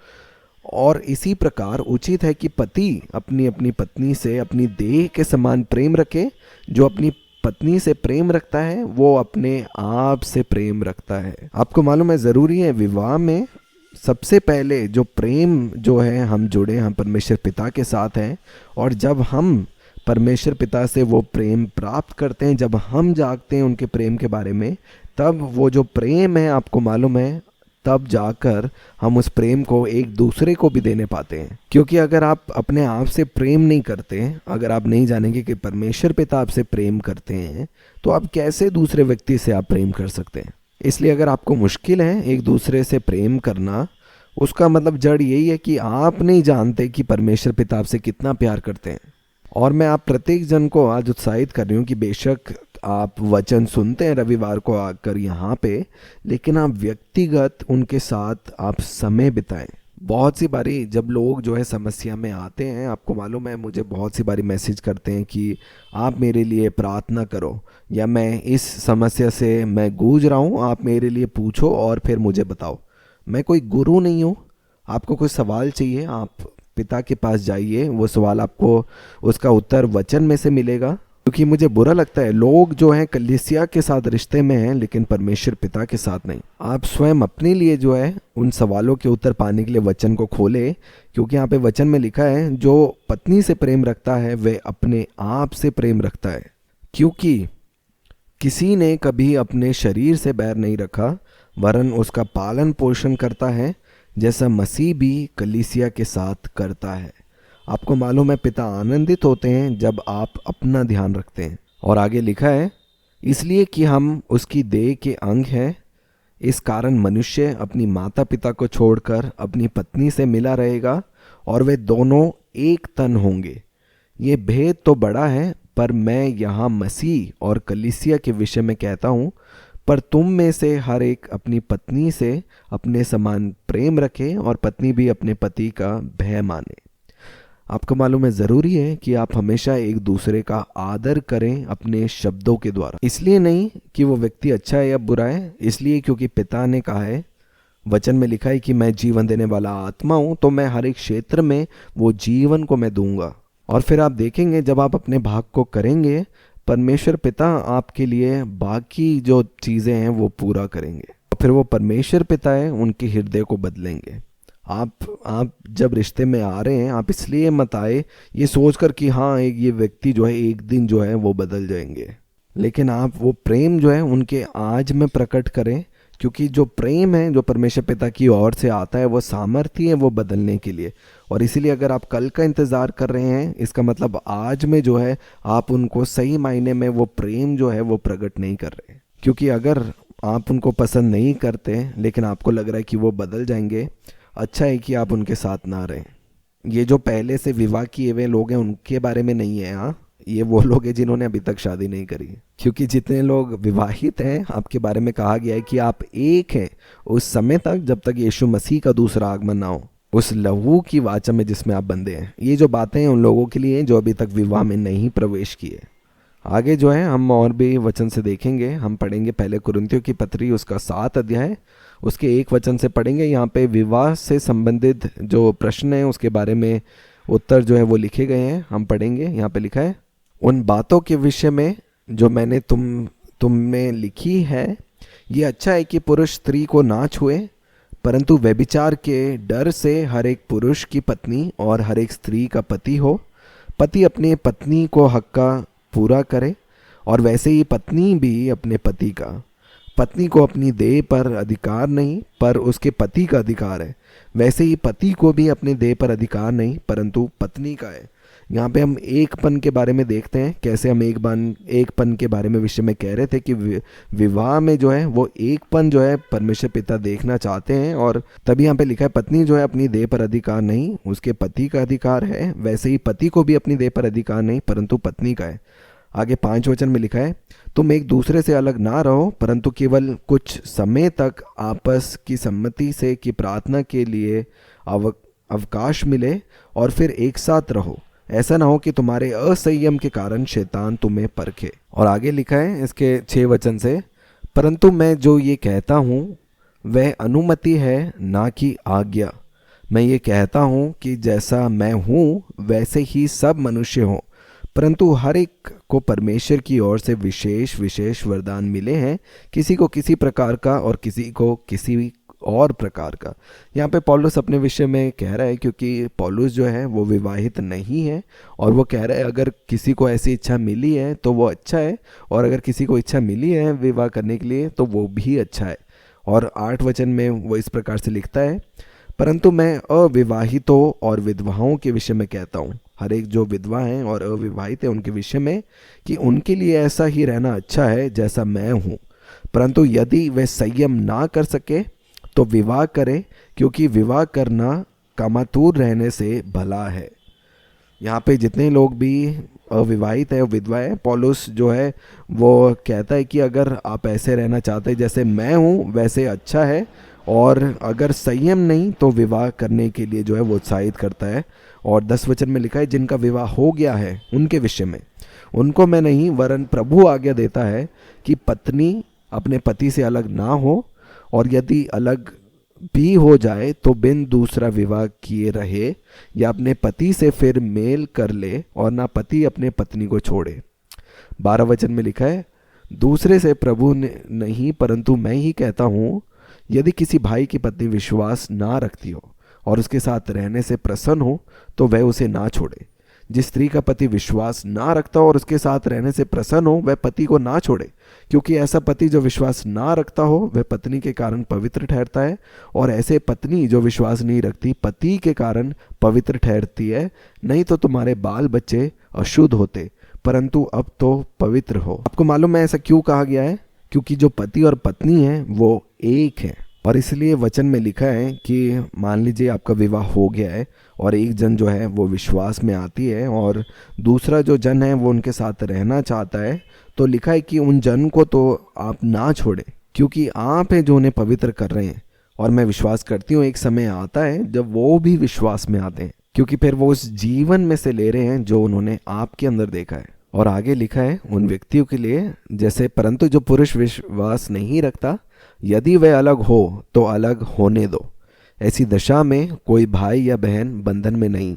और इसी प्रकार उचित है कि पति अपनी अपनी पत्नी से अपनी देह के समान प्रेम रखे। जो अपनी पत्नी से प्रेम रखता है वो अपने आप से प्रेम रखता है। आपको मालूम है ज़रूरी है विवाह में सबसे पहले जो प्रेम जो है हम जुड़े हम परमेश्वर पिता के साथ हैं, और जब हम परमेश्वर पिता से वो प्रेम प्राप्त करते हैं, जब हम जागते हैं उनके प्रेम के बारे में, तब वो जो प्रेम है आपको मालूम है तब जाकर हम उस प्रेम को एक दूसरे को भी देने पाते हैं। क्योंकि अगर आप अपने आप से प्रेम नहीं करते, अगर आप नहीं जानेंगे कि परमेश्वर पिता आपसे प्रेम करते हैं, तो आप कैसे दूसरे व्यक्ति से आप प्रेम कर सकते हैं। इसलिए अगर आपको मुश्किल है एक दूसरे से प्रेम करना, उसका मतलब जड़ यही है कि आप नहीं जानते कि परमेश्वर पिता आपसे कितना प्यार करते हैं। और मैं आप प्रत्येक जन को आज उत्साहित कर रही हूँ कि बेशक आप वचन सुनते हैं रविवार को आकर यहाँ पे, लेकिन आप व्यक्तिगत उनके साथ आप समय बिताएं। बहुत सी बारी जब लोग जो है समस्या में आते हैं, आपको मालूम है मुझे बहुत सी बारी मैसेज करते हैं कि आप मेरे लिए प्रार्थना करो, या मैं इस समस्या से मैं गूंज रहा हूँ, आप मेरे लिए पूछो और फिर मुझे बताओ। मैं कोई गुरु नहीं हूँ, आपको कोई सवाल चाहिए आप पिता के पास जाइए, वो सवाल आपको उसका उत्तर वचन में से मिलेगा। क्योंकि मुझे बुरा लगता है लोग जो हैं कलीसिया के साथ रिश्ते में हैं लेकिन परमेश्वर पिता के साथ नहीं। आप स्वयं अपने लिए जो है उन सवालों के उत्तर पाने के लिए वचन को खोले, क्योंकि यहाँ पे वचन में लिखा है जो पत्नी से प्रेम रखता है वह अपने आप से प्रेम रखता है, क्योंकि किसी ने कभी अपने शरीर से बैर नहीं रखा वरन उसका पालन पोषण करता है, जैसा मसीह भी कलीसिया के साथ करता है। आपको मालूम है पिता आनंदित होते हैं जब आप अपना ध्यान रखते हैं। और आगे लिखा है इसलिए कि हम उसकी देह के अंग हैं, इस कारण मनुष्य अपनी माता पिता को छोड़कर अपनी पत्नी से मिला रहेगा और वे दोनों एक तन होंगे। ये भेद तो बड़ा है, पर मैं यहाँ मसीह और कलीसिया के विषय में कहता हूँ, पर तुम में से हर एक अपनी पत्नी से अपने समान प्रेम रखे और पत्नी भी अपने पति का भय माने। आपको मालूम है ज़रूरी है कि आप हमेशा एक दूसरे का आदर करें अपने शब्दों के द्वारा। इसलिए नहीं कि वो व्यक्ति अच्छा है या बुरा है, इसलिए क्योंकि पिता ने कहा है, वचन में लिखा है कि मैं जीवन देने वाला आत्मा हूँ, तो मैं हर एक क्षेत्र में वो जीवन को मैं दूंगा। और फिर आप देखेंगे जब आप अपने भाग को करेंगे, परमेश्वर पिता आपके लिए बाकी जो चीज़ें हैं वो पूरा करेंगे। फिर वो परमेश्वर पिता है, उनके हृदय को बदलेंगे। आप जब रिश्ते में आ रहे हैं, आप इसलिए मत आए ये सोचकर कि हाँ एक ये व्यक्ति जो है एक दिन जो है वो बदल जाएंगे। लेकिन आप वो प्रेम जो है उनके आज में प्रकट करें, क्योंकि जो प्रेम है जो परमेश्वर पिता की ओर से आता है वो सामर्थ्य है वो बदलने के लिए। और इसीलिए अगर आप कल का इंतज़ार कर रहे हैं, इसका मतलब आज में जो है आप उनको सही मायने में वो प्रेम जो है वो प्रकट नहीं कर रहे। क्योंकि अगर आप उनको पसंद नहीं करते लेकिन आपको लग रहा है कि वो बदल जाएंगे, अच्छा है कि आप उनके साथ ना रहें। ये जो पहले से विवाह किए हुए लोग हैं उनके बारे में नहीं है, हाँ, ये वो लोग हैं जिन्होंने अभी तक शादी नहीं करी है। क्योंकि जितने लोग विवाहित हैं आपके बारे में कहा गया है कि आप एक हैं उस समय तक जब तक यीशु मसीह का दूसरा आगमन ना हो, उस लहू की वाचा में जिसमें आप बंधे हैं। ये जो बातें हैं उन लोगों के लिए हैं जो अभी तक विवाह में नहीं प्रवेश किए। आगे जो है हम और भी वचन से देखेंगे। हम पढ़ेंगे पहले कुरिन्थियों की पत्री उसका 7 अध्याय उसके 1 वचन से पढ़ेंगे। यहाँ पे विवाह से संबंधित जो प्रश्न है उसके बारे में उत्तर जो है वो लिखे गए हैं, हम पढ़ेंगे। यहाँ पे लिखा है, उन बातों के विषय में जो मैंने तुम में लिखी है, ये अच्छा है कि पुरुष स्त्री को ना छुए, परंतु व्यभिचार के डर से हर एक पुरुष की पत्नी और हर एक स्त्री का पति हो। पति अपने पत्नी को हक का पूरा करे और वैसे ही पत्नी भी अपने पति का। पत्नी को अपनी देह पर अधिकार नहीं पर उसके पति का अधिकार है, वैसे ही पति को भी अपने देह पर अधिकार नहीं परंतु पत्नी का है। यहाँ पे हम एकपन के बारे में देखते हैं, कैसे हम एकपन के बारे में विषय में कह रहे थे कि विवाह में जो है वो एकपन जो है परमेश्वर पिता देखना चाहते हैं। और तभी यहाँ पे लिखा है, पत्नी जो है अपनी देह पर अधिकार नहीं उसके पति का अधिकार है, वैसे ही पति को भी अपनी देह पर अधिकार नहीं परंतु पत्नी का है। आगे 5 वचन में लिखा है, तुम एक दूसरे से अलग ना रहो परंतु केवल कुछ समय तक आपस की सम्मति से कि प्रार्थना के लिए अवकाश मिले और फिर एक साथ रहो। ऐसा ना हो कि तुम्हारे असंयम के कारण शैतान तुम्हें परखे। और आगे लिखा है इसके 6 वचन से, परंतु मैं जो ये कहता हूँ वह अनुमति है ना कि आज्ञा। मैं ये कहता हूँ कि जैसा मैं हूँ वैसे ही सब मनुष्य हों, परंतु हर एक को परमेश्वर की ओर से विशेष विशेष वरदान मिले हैं, किसी को किसी प्रकार का और किसी को किसी और प्रकार का। यहाँ पे पौलुस अपने विषय में कह रहा है, क्योंकि पौलुस जो है वो विवाहित नहीं है और वो कह रहा है अगर किसी को ऐसी इच्छा मिली है तो वो अच्छा है, और अगर किसी को इच्छा मिली है विवाह करने के लिए तो वो भी अच्छा है। और 8 वचन में वो इस प्रकार से लिखता है, परंतु मैं अविवाहितों और विधवाओं के विषय में कहता हूँ, हर एक जो विधवा हैं और अविवाहित है उनके विषय में, कि उनके लिए ऐसा ही रहना अच्छा है जैसा मैं हूँ। परंतु यदि वे संयम ना कर सके तो विवाह करे, क्योंकि विवाह करना कामातुर रहने से भला है। यहाँ पे जितने लोग भी अविवाहित है विधवा है, पौलुस जो है वो कहता है कि अगर आप ऐसे रहना चाहते हैं जैसे मैं हूँ वैसे अच्छा है, और अगर संयम नहीं तो विवाह करने के लिए जो है वो उत्साहित करता है। और 10 वचन में लिखा है, जिनका विवाह हो गया है उनके विषय में, उनको मैं नहीं वरन प्रभु आज्ञा देता है कि पत्नी अपने पति से अलग ना हो, और यदि अलग भी हो जाए तो बिन दूसरा विवाह किए रहे, या अपने पति से फिर मेल कर ले, और ना पति अपने पत्नी को छोड़े। 12 वचन में लिखा है, दूसरे से प्रभु नहीं परंतु मैं ही कहता हूँ, यदि किसी भाई की पत्नी विश्वास ना रखती हो और उसके साथ रहने से प्रसन्न हो तो वह उसे ना छोड़े। जिस स्त्री का पति विश्वास ना रखता हो और उसके साथ रहने से प्रसन्न हो वह पति को ना छोड़े, क्योंकि ऐसा पति जो विश्वास ना रखता हो वह पत्नी के कारण पवित्र ठहरता है, और ऐसे पत्नी जो विश्वास नहीं रखती पति के कारण पवित्र ठहरती है। नहीं तो तुम्हारे बाल बच्चे अशुद्ध होते, परंतु अब तो पवित्र हो। आपको मालूम है ऐसा क्यों कहा गया है? क्योंकि जो पति और पत्नी है वो एक है। और इसलिए वचन में लिखा है कि मान लीजिए आपका विवाह हो गया है और एक जन जो है वो विश्वास में आती है और दूसरा जो जन है वो उनके साथ रहना चाहता है, तो लिखा है कि उन जन को तो आप ना छोड़े, क्योंकि आप हैं जो उन्हें पवित्र कर रहे हैं। और मैं विश्वास करती हूँ एक समय आता है जब वो भी विश्वास में आते हैं, क्योंकि फिर वो उस जीवन में से ले रहे हैं जो उन्होंने आपके अंदर देखा है। और आगे लिखा है उन व्यक्तियों के लिए जैसे, परंतु जो पुरुष विश्वास नहीं रखता यदि वह अलग हो तो अलग होने दो। ऐसी दशा में कोई भाई या बहन बंधन में नहीं।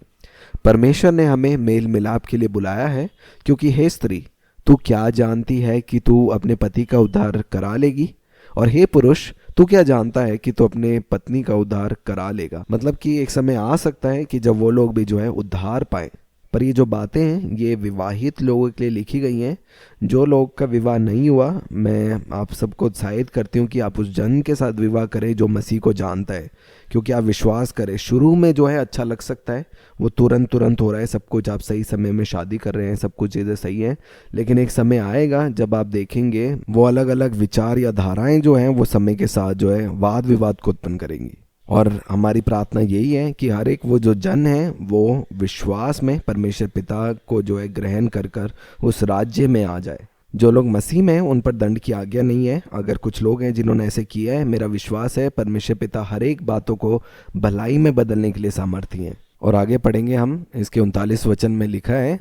परमेश्वर ने हमें मेल मिलाप के लिए बुलाया है, क्योंकि हे स्त्री तू क्या जानती है कि तू अपने पति का उद्धार करा लेगी, और हे पुरुष तू क्या जानता है कि तू अपने पत्नी का उद्धार करा लेगा। मतलब कि एक समय आ सकता है कि जब वो लोग भी जो है उद्धार पाए, पर ये जो बातें हैं ये विवाहित लोगों के लिए लिखी गई हैं। जो लोग का विवाह नहीं हुआ, मैं आप सबको उत्साहित करती हूँ कि आप उस जन के साथ विवाह करें जो मसीह को जानता है। क्योंकि आप विश्वास करें, शुरू में जो है अच्छा लग सकता है, वो तुरंत तुरंत हो रहा है सब कुछ, आप सही समय में शादी कर रहे हैं, सब कुछ चीज़ें सही हैं। लेकिन एक समय आएगा जब आप देखेंगे वो अलग अलग विचार या धाराएं जो हैं वो समय के साथ जो है वाद विवाद को उत्पन्न करेंगी। और हमारी प्रार्थना यही है कि हर एक वो जो जन है वो विश्वास में परमेश्वर पिता को जो है ग्रहण कर कर उस राज्य में आ जाए। जो लोग मसीह में हैं उन पर दंड की आज्ञा नहीं है। अगर कुछ लोग हैं जिन्होंने ऐसे किया है, मेरा विश्वास है परमेश्वर पिता हर एक बातों को भलाई में बदलने के लिए सामर्थ्य हैं। और आगे पढ़ेंगे हम, इसके 39 वचन में लिखा है,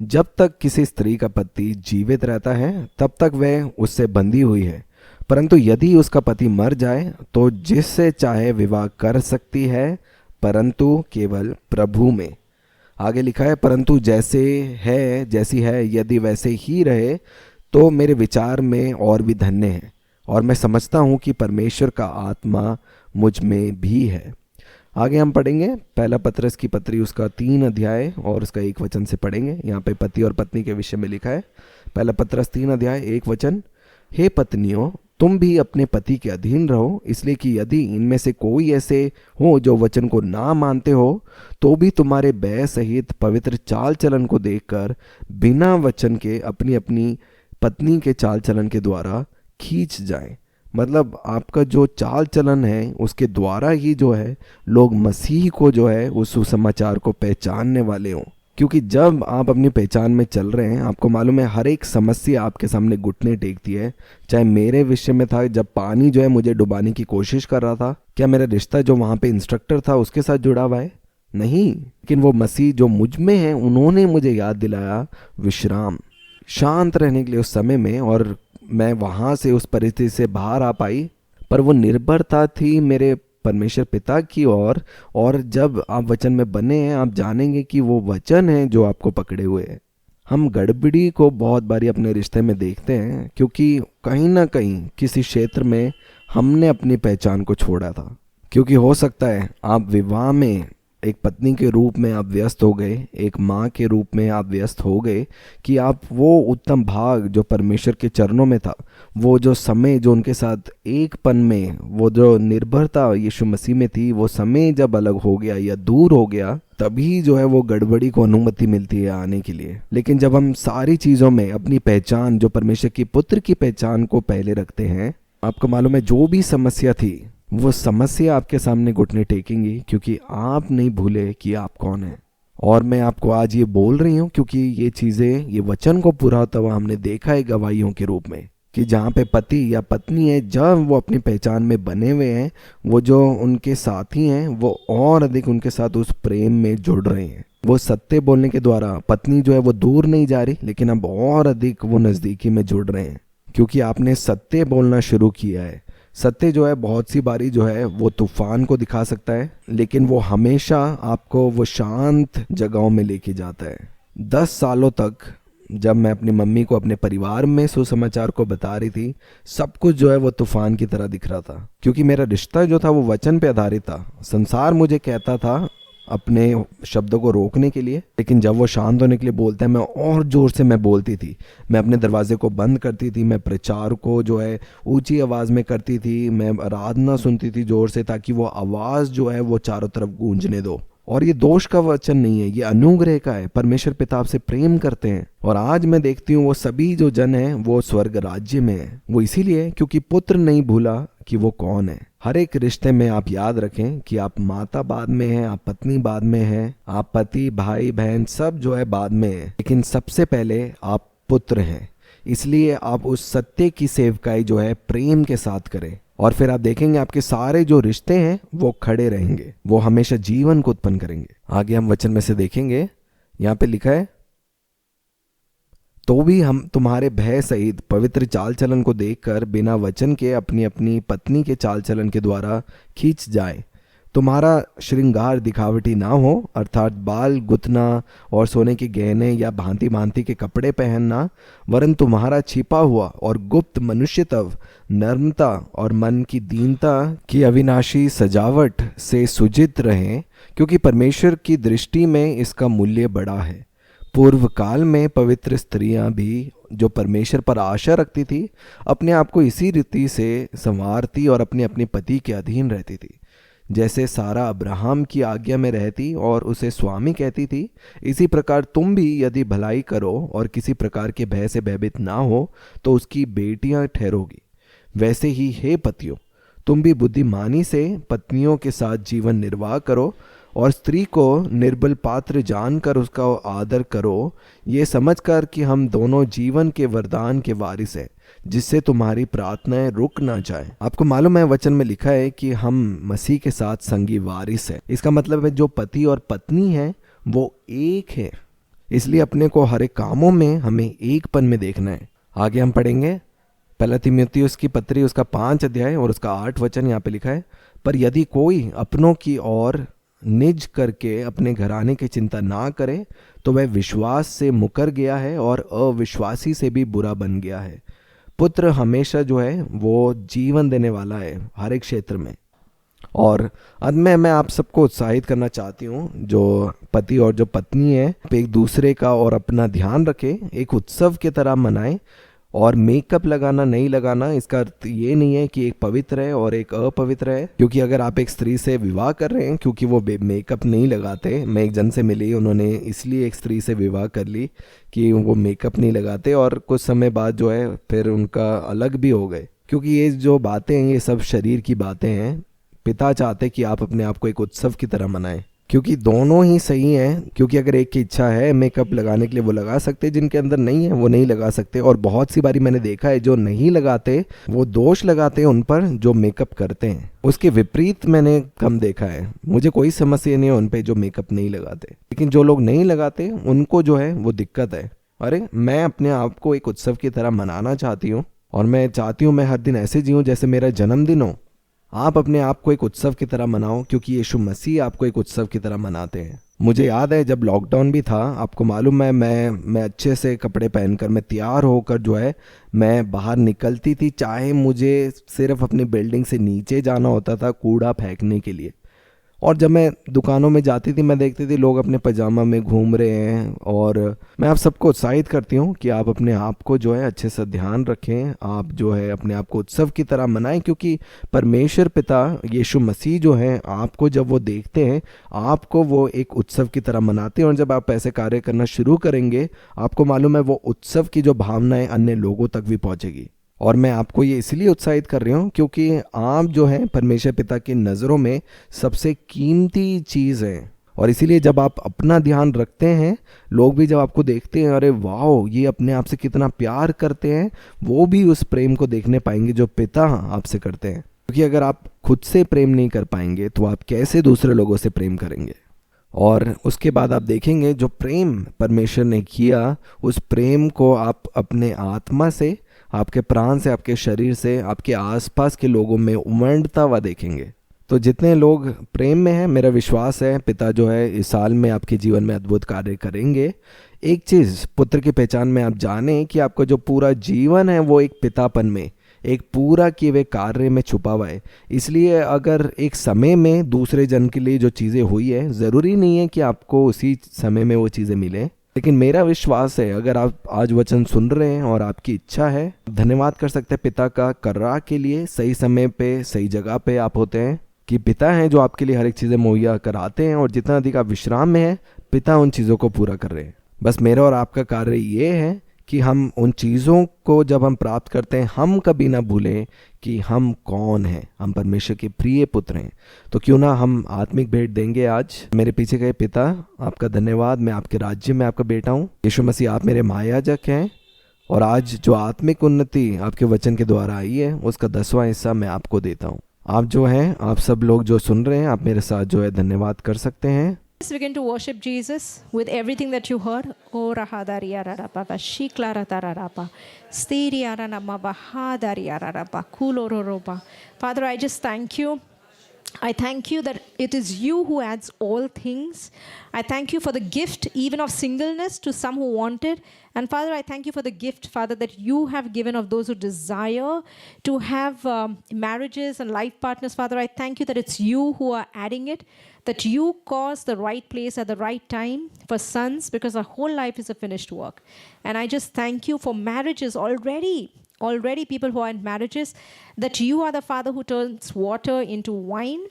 जब तक किसी स्त्री का पति जीवित रहता है तब तक वह उससे बंधी हुई है, परंतु यदि उसका पति मर जाए तो जिससे चाहे विवाह कर सकती है, परंतु केवल प्रभु में। आगे लिखा है, परंतु जैसी है यदि वैसे ही रहे तो मेरे विचार में और भी धन्य है, और मैं समझता हूँ कि परमेश्वर का आत्मा मुझ में भी है। आगे हम पढ़ेंगे पहला पतरस की पत्री उसका 3 अध्याय और उसका 1 वचन से पढ़ेंगे। यहाँ पे पति और पत्नी के विषय में लिखा है। पहला पतरस 3 अध्याय 1 वचन, हे पत्नियों, तुम भी अपने पति के अधीन रहो, इसलिए कि यदि इनमें से कोई ऐसे हो जो वचन को ना मानते हो तो भी तुम्हारे भय सहित पवित्र चाल चलन को देखकर बिना वचन के अपनी अपनी पत्नी के चाल चलन के द्वारा खींच जाएं। मतलब आपका जो चाल चलन है उसके द्वारा ही जो है लोग मसीह को जो है उस सुसमाचार को पहचानने वाले हों। क्योंकि जब आप अपनी पहचान में चल रहे हैं, आपको मालूम है हर एक समस्या आपके सामने घुटने टेकती है। चाहे मेरे विषय में था, जब पानी जो है मुझे डुबाने की कोशिश कर रहा था, क्या मेरा रिश्ता जो वहाँ पे इंस्ट्रक्टर था उसके साथ जुड़ा हुआ है? नहीं, लेकिन वो मसीह जो मुझ में है उन्होंने मुझे याद दिलाया विश्राम, शांत रहने के लिए उस समय में, और मैं वहाँ से उस परिस्थिति से बाहर आ पाई। पर वो निर्भरता थी मेरे परमेश्वर पिता की ओर। और जब आप वचन में बने हैं, आप जानेंगे कि वो वचन है जो आपको पकड़े हुए है। हम गड़बड़ी को बहुत बारी अपने रिश्ते में देखते हैं, क्योंकि कहीं ना कहीं किसी क्षेत्र में हमने अपनी पहचान को छोड़ा था। क्योंकि हो सकता है आप विवाह में एक पत्नी के रूप में आप व्यस्त हो गए, एक माँ के रूप में आप व्यस्त हो गए, कि आप वो उत्तम भाग जो परमेश्वर के चरणों में था, वो जो समय जो उनके साथ एक पन में, वो जो निर्भरता यीशु मसीह में थी, वो समय जब अलग हो गया या दूर हो गया, तभी जो है वो गड़बड़ी को अनुमति मिलती है आने के लिए। लेकिन जब हम सारी चीज़ों में अपनी पहचान जो परमेश्वर की पुत्र की पहचान को पहले रखते हैं, आपको मालूम है जो भी समस्या थी वो समस्या आपके सामने घुटने टेकेंगी, क्योंकि आप नहीं भूले कि आप कौन हैं। और मैं आपको आज ये बोल रही हूँ क्योंकि ये चीज़ें, ये वचन को पूरा होता हुआ हमने देखा है गवाहियों के रूप में, कि जहाँ पे पति या पत्नी है, जब वो अपनी पहचान में बने हुए हैं, वो जो उनके साथी हैं वो और अधिक उनके साथ उस प्रेम में जुड़ रहे हैं। वो सत्य बोलने के द्वारा पत्नी जो है वो दूर नहीं जा रही, लेकिन अब और अधिक वो नज़दीकी में जुड़ रहे हैं, क्योंकि आपने सत्य बोलना शुरू किया है। सत्य जो है बहुत सी बारी जो है वो तूफान को दिखा सकता है, लेकिन वो हमेशा आपको वो शांत जगहों में लेके जाता है। 10 सालों तक जब मैं अपनी मम्मी को अपने परिवार में सुसमाचार को बता रही थी, सब कुछ जो है वो तूफान की तरह दिख रहा था, क्योंकि मेरा रिश्ता जो था वो वचन पे आधारित था। संसार मुझे कहता था अपने शब्दों को रोकने के लिए, लेकिन जब वो शांत होने के लिए बोलते हैं, मैं और जोर से मैं बोलती थी। मैं अपने दरवाजे को बंद करती थी, मैं प्रचार को जो है ऊंची आवाज़ में करती थी, मैं आराधना सुनती थी जोर से, ताकि वो आवाज़ जो है वो चारों तरफ गूंजने दो। और ये दोष का वचन नहीं है, ये अनुग्रह का है। परमेश्वर पिता आपसे प्रेम करते हैं। और आज मैं देखती हूँ वो सभी जो जन हैं वो स्वर्ग राज्य में है। वो इसीलिए क्योंकि पुत्र नहीं भूला कि वो कौन है। हर एक रिश्ते में आप याद रखें कि आप माता बाद में हैं, आप पत्नी बाद में हैं, आप पति, भाई, बहन सब जो है बाद में है, लेकिन सबसे पहले आप पुत्र हैं। इसलिए आप उस सत्य की सेवकाई जो है प्रेम के साथ करें, और फिर आप देखेंगे आपके सारे जो रिश्ते हैं वो खड़े रहेंगे, वो हमेशा जीवन को उत्पन्न करेंगे। आगे हम वचन में से देखेंगे, यहाँ पे लिखा है, तो भी हम तुम्हारे भय सहित पवित्र चाल चलन को देखकर बिना वचन के अपनी अपनी पत्नी के चाल चलन के द्वारा खींच जाए, तुम्हारा श्रृंगार दिखावटी ना हो, अर्थात बाल गुतना और सोने के गहने या भांति भांति के कपड़े पहनना, वरन तुम्हारा छिपा हुआ और गुप्त मनुष्यत्व नर्मता और मन की दीनता की अविनाशी सजावट से सुजित रहे, क्योंकि परमेश्वर की दृष्टि में इसका मूल्य बड़ा है। पूर्व काल में पवित्र स्त्रियां भी जो परमेश्वर पर आशा रखती थी, अपने आप को इसी रीति से संवारती और अपने अपने पति के अधीन रहती थी। जैसे सारा अब्राहम की आज्ञा में रहती और उसे स्वामी कहती थी, इसी प्रकार तुम भी यदि भलाई करो और किसी प्रकार के भय से भयभीत ना हो तो उसकी बेटियां ठहरोगी। वैसे ही हे पतियों, तुम भी बुद्धिमानी से पत्नियों के साथ जीवन निर्वाह करो और स्त्री को निर्बल पात्र जानकर उसका आदर करो, ये समझकर कि हम दोनों जीवन के वरदान के वारिस हैं, जिससे तुम्हारी प्रार्थनाएं रुक ना जाए। आपको मालूम है वचन में लिखा है कि हम मसीह के साथ संगी वारिस है। इसका मतलब है जो पति और पत्नी है वो एक है, इसलिए अपने को हर एक कामों में हमें एकपन में देखना है। आगे हम पढ़ेंगे पहला तीमुथियुस की पत्री उसका 5 अध्याय और उसका 8 वचन यहाँ पे लिखा है, पर यदि कोई अपनों की ओर निज करके अपने घराने की चिंता ना करे तो वह विश्वास से मुकर गया है और अविश्वासी से भी बुरा बन गया है। पुत्र हमेशा जो है वो जीवन देने वाला है हर एक क्षेत्र में। और अंत में मैं आप सबको उत्साहित करना चाहती हूँ, जो पति और जो पत्नी है एक दूसरे का और अपना ध्यान रखे, एक उत्सव की तरह मनाएं। और मेकअप लगाना नहीं लगाना इसका अर्थ ये नहीं है कि एक पवित्र है और एक अपवित्र है, क्योंकि अगर आप एक स्त्री से विवाह कर रहे हैं क्योंकि वो मेकअप नहीं लगाते, मैं एक जन से मिली, उन्होंने इसलिए एक स्त्री से विवाह कर ली कि वो मेकअप नहीं लगाते और कुछ समय बाद जो है फिर उनका अलग भी हो गए, क्योंकि ये जो बातें हैं ये सब शरीर की बातें हैं। पिता चाहते कि आप अपने आप को एक उत्सव की तरह मनाएं, क्योंकि दोनों ही सही हैं। क्योंकि अगर एक की इच्छा है मेकअप लगाने के लिए वो लगा सकते, जिनके अंदर नहीं है वो नहीं लगा सकते। और बहुत सी बारी मैंने देखा है जो नहीं लगाते वो दोष लगाते हैं उन पर जो मेकअप करते हैं, उसके विपरीत मैंने कम देखा है। मुझे कोई समस्या नहीं है उन पे जो मेकअप नहीं लगाते, लेकिन जो लोग नहीं लगाते उनको जो है वो दिक्कत है। अरे मैं अपने आप को एक उत्सव की तरह मनाना चाहती हूँ और मैं चाहती हूँ मैं हर दिन ऐसे जीऊँ जैसे मेरा जन्मदिन हो। आप अपने आप को एक उत्सव की तरह मनाओ, क्योंकि यीशु मसीह आपको एक उत्सव की तरह मनाते हैं। मुझे याद है जब लॉकडाउन भी था, आपको मालूम है मैं अच्छे से कपड़े पहनकर मैं तैयार होकर जो है मैं बाहर निकलती थी, चाहे मुझे सिर्फ अपनी बिल्डिंग से नीचे जाना होता था कूड़ा फेंकने के लिए। और जब मैं दुकानों में जाती थी मैं देखती थी लोग अपने पजामा में घूम रहे हैं। और मैं आप सबको उत्साहित करती हूँ कि आप अपने आप को जो है अच्छे से ध्यान रखें, आप जो है अपने आप को उत्सव की तरह मनाएं, क्योंकि परमेश्वर पिता यीशु मसीह जो है आपको जब वो देखते हैं आपको वो एक उत्सव की तरह मनाते हैं। और जब आप ऐसे कार्य करना शुरू करेंगे आपको मालूम है वो उत्सव की जो भावना है अन्य लोगों तक भी पहुँचेगी। और मैं आपको ये इसलिए उत्साहित कर रही हूँ क्योंकि आप जो है परमेश्वर पिता की नज़रों में सबसे कीमती चीज़ हैं। और इसीलिए जब आप अपना ध्यान रखते हैं लोग भी जब आपको देखते हैं अरे वाह ये अपने आप से कितना प्यार करते हैं, वो भी उस प्रेम को देखने पाएंगे जो पिता आपसे करते हैं। क्योंकि अगर आप खुद से प्रेम नहीं कर पाएंगे तो आप कैसे दूसरे लोगों से प्रेम करेंगे। और उसके बाद आप देखेंगे जो प्रेम परमेश्वर ने किया उस प्रेम को आप अपने आत्मा से, आपके प्राण से, आपके शरीर से, आपके आसपास के लोगों में उमड़ता हुआ देखेंगे। तो जितने लोग प्रेम में हैं मेरा विश्वास है पिता जो है इस साल में आपके जीवन में अद्भुत कार्य करेंगे। एक चीज़ पुत्र की पहचान में आप जानें कि आपका जो पूरा जीवन है वो एक पितापन में, एक पूरा किए हुए कार्य में छुपा हुआ है। इसलिए अगर एक समय में दूसरे जन के लिए जो चीज़ें हुई है ज़रूरी नहीं है कि आपको उसी समय में वो चीज़ें मिलें, लेकिन मेरा विश्वास है अगर आप आज वचन सुन रहे हैं और आपकी इच्छा है, धन्यवाद कर सकते हैं पिता का कर्रा के लिए। सही समय पे सही जगह पे आप होते हैं कि पिता हैं जो आपके लिए हर एक चीज़ें मुहैया कराते हैं। और जितना अधिक आप विश्राम में हैं पिता उन चीज़ों को पूरा कर रहे हैं। बस मेरा और आपका कार्य ये है कि हम उन चीज़ों को जब हम प्राप्त करते हैं हम कभी ना भूलें कि हम कौन हैं, हम परमेश्वर के प्रिय पुत्र हैं। तो क्यों ना हम आत्मिक भेंट देंगे आज। मेरे पीछे गए पिता आपका धन्यवाद, मैं आपके राज्य में आपका बेटा हूँ। यीशु मसीह आप मेरे महायाजक हैं और आज जो आत्मिक उन्नति आपके वचन के द्वारा आई है उसका 10वां हिस्सा मैं आपको देता हूँ। आप जो हैं, आप सब लोग जो सुन रहे हैं आप मेरे साथ जो है धन्यवाद कर सकते हैं। Let's begin to worship Jesus with everything that you heard. Oh, rahadariya rarapa, shiklara tararapa, stiriya ranama bahadariya rarapa, kulororopa. Father, I just thank you I thank you that it is you who adds all things. I thank you for the gift even of singleness to some who want it. And Father, I thank you for the gift, Father, that you have given of those who desire to have marriages and life partners. Father, I thank you that it's you who are adding it, that you cause the right place at the right time for sons, because our whole life is a finished work. And I just thank you for marriages already people who are in marriages, that you are the Father who turns water into wine.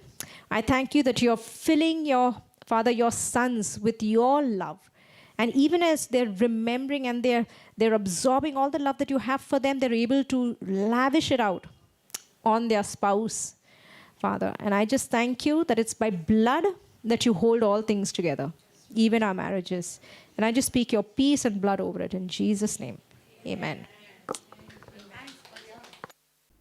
I thank you that you're filling your sons with your love. And even as they're remembering and they're absorbing all the love that you have for them, they're able to lavish it out on their spouse, Father. And I just thank you that it's by blood that you hold all things together, even our marriages. And I just speak your peace and blood over it in Jesus' name. Amen.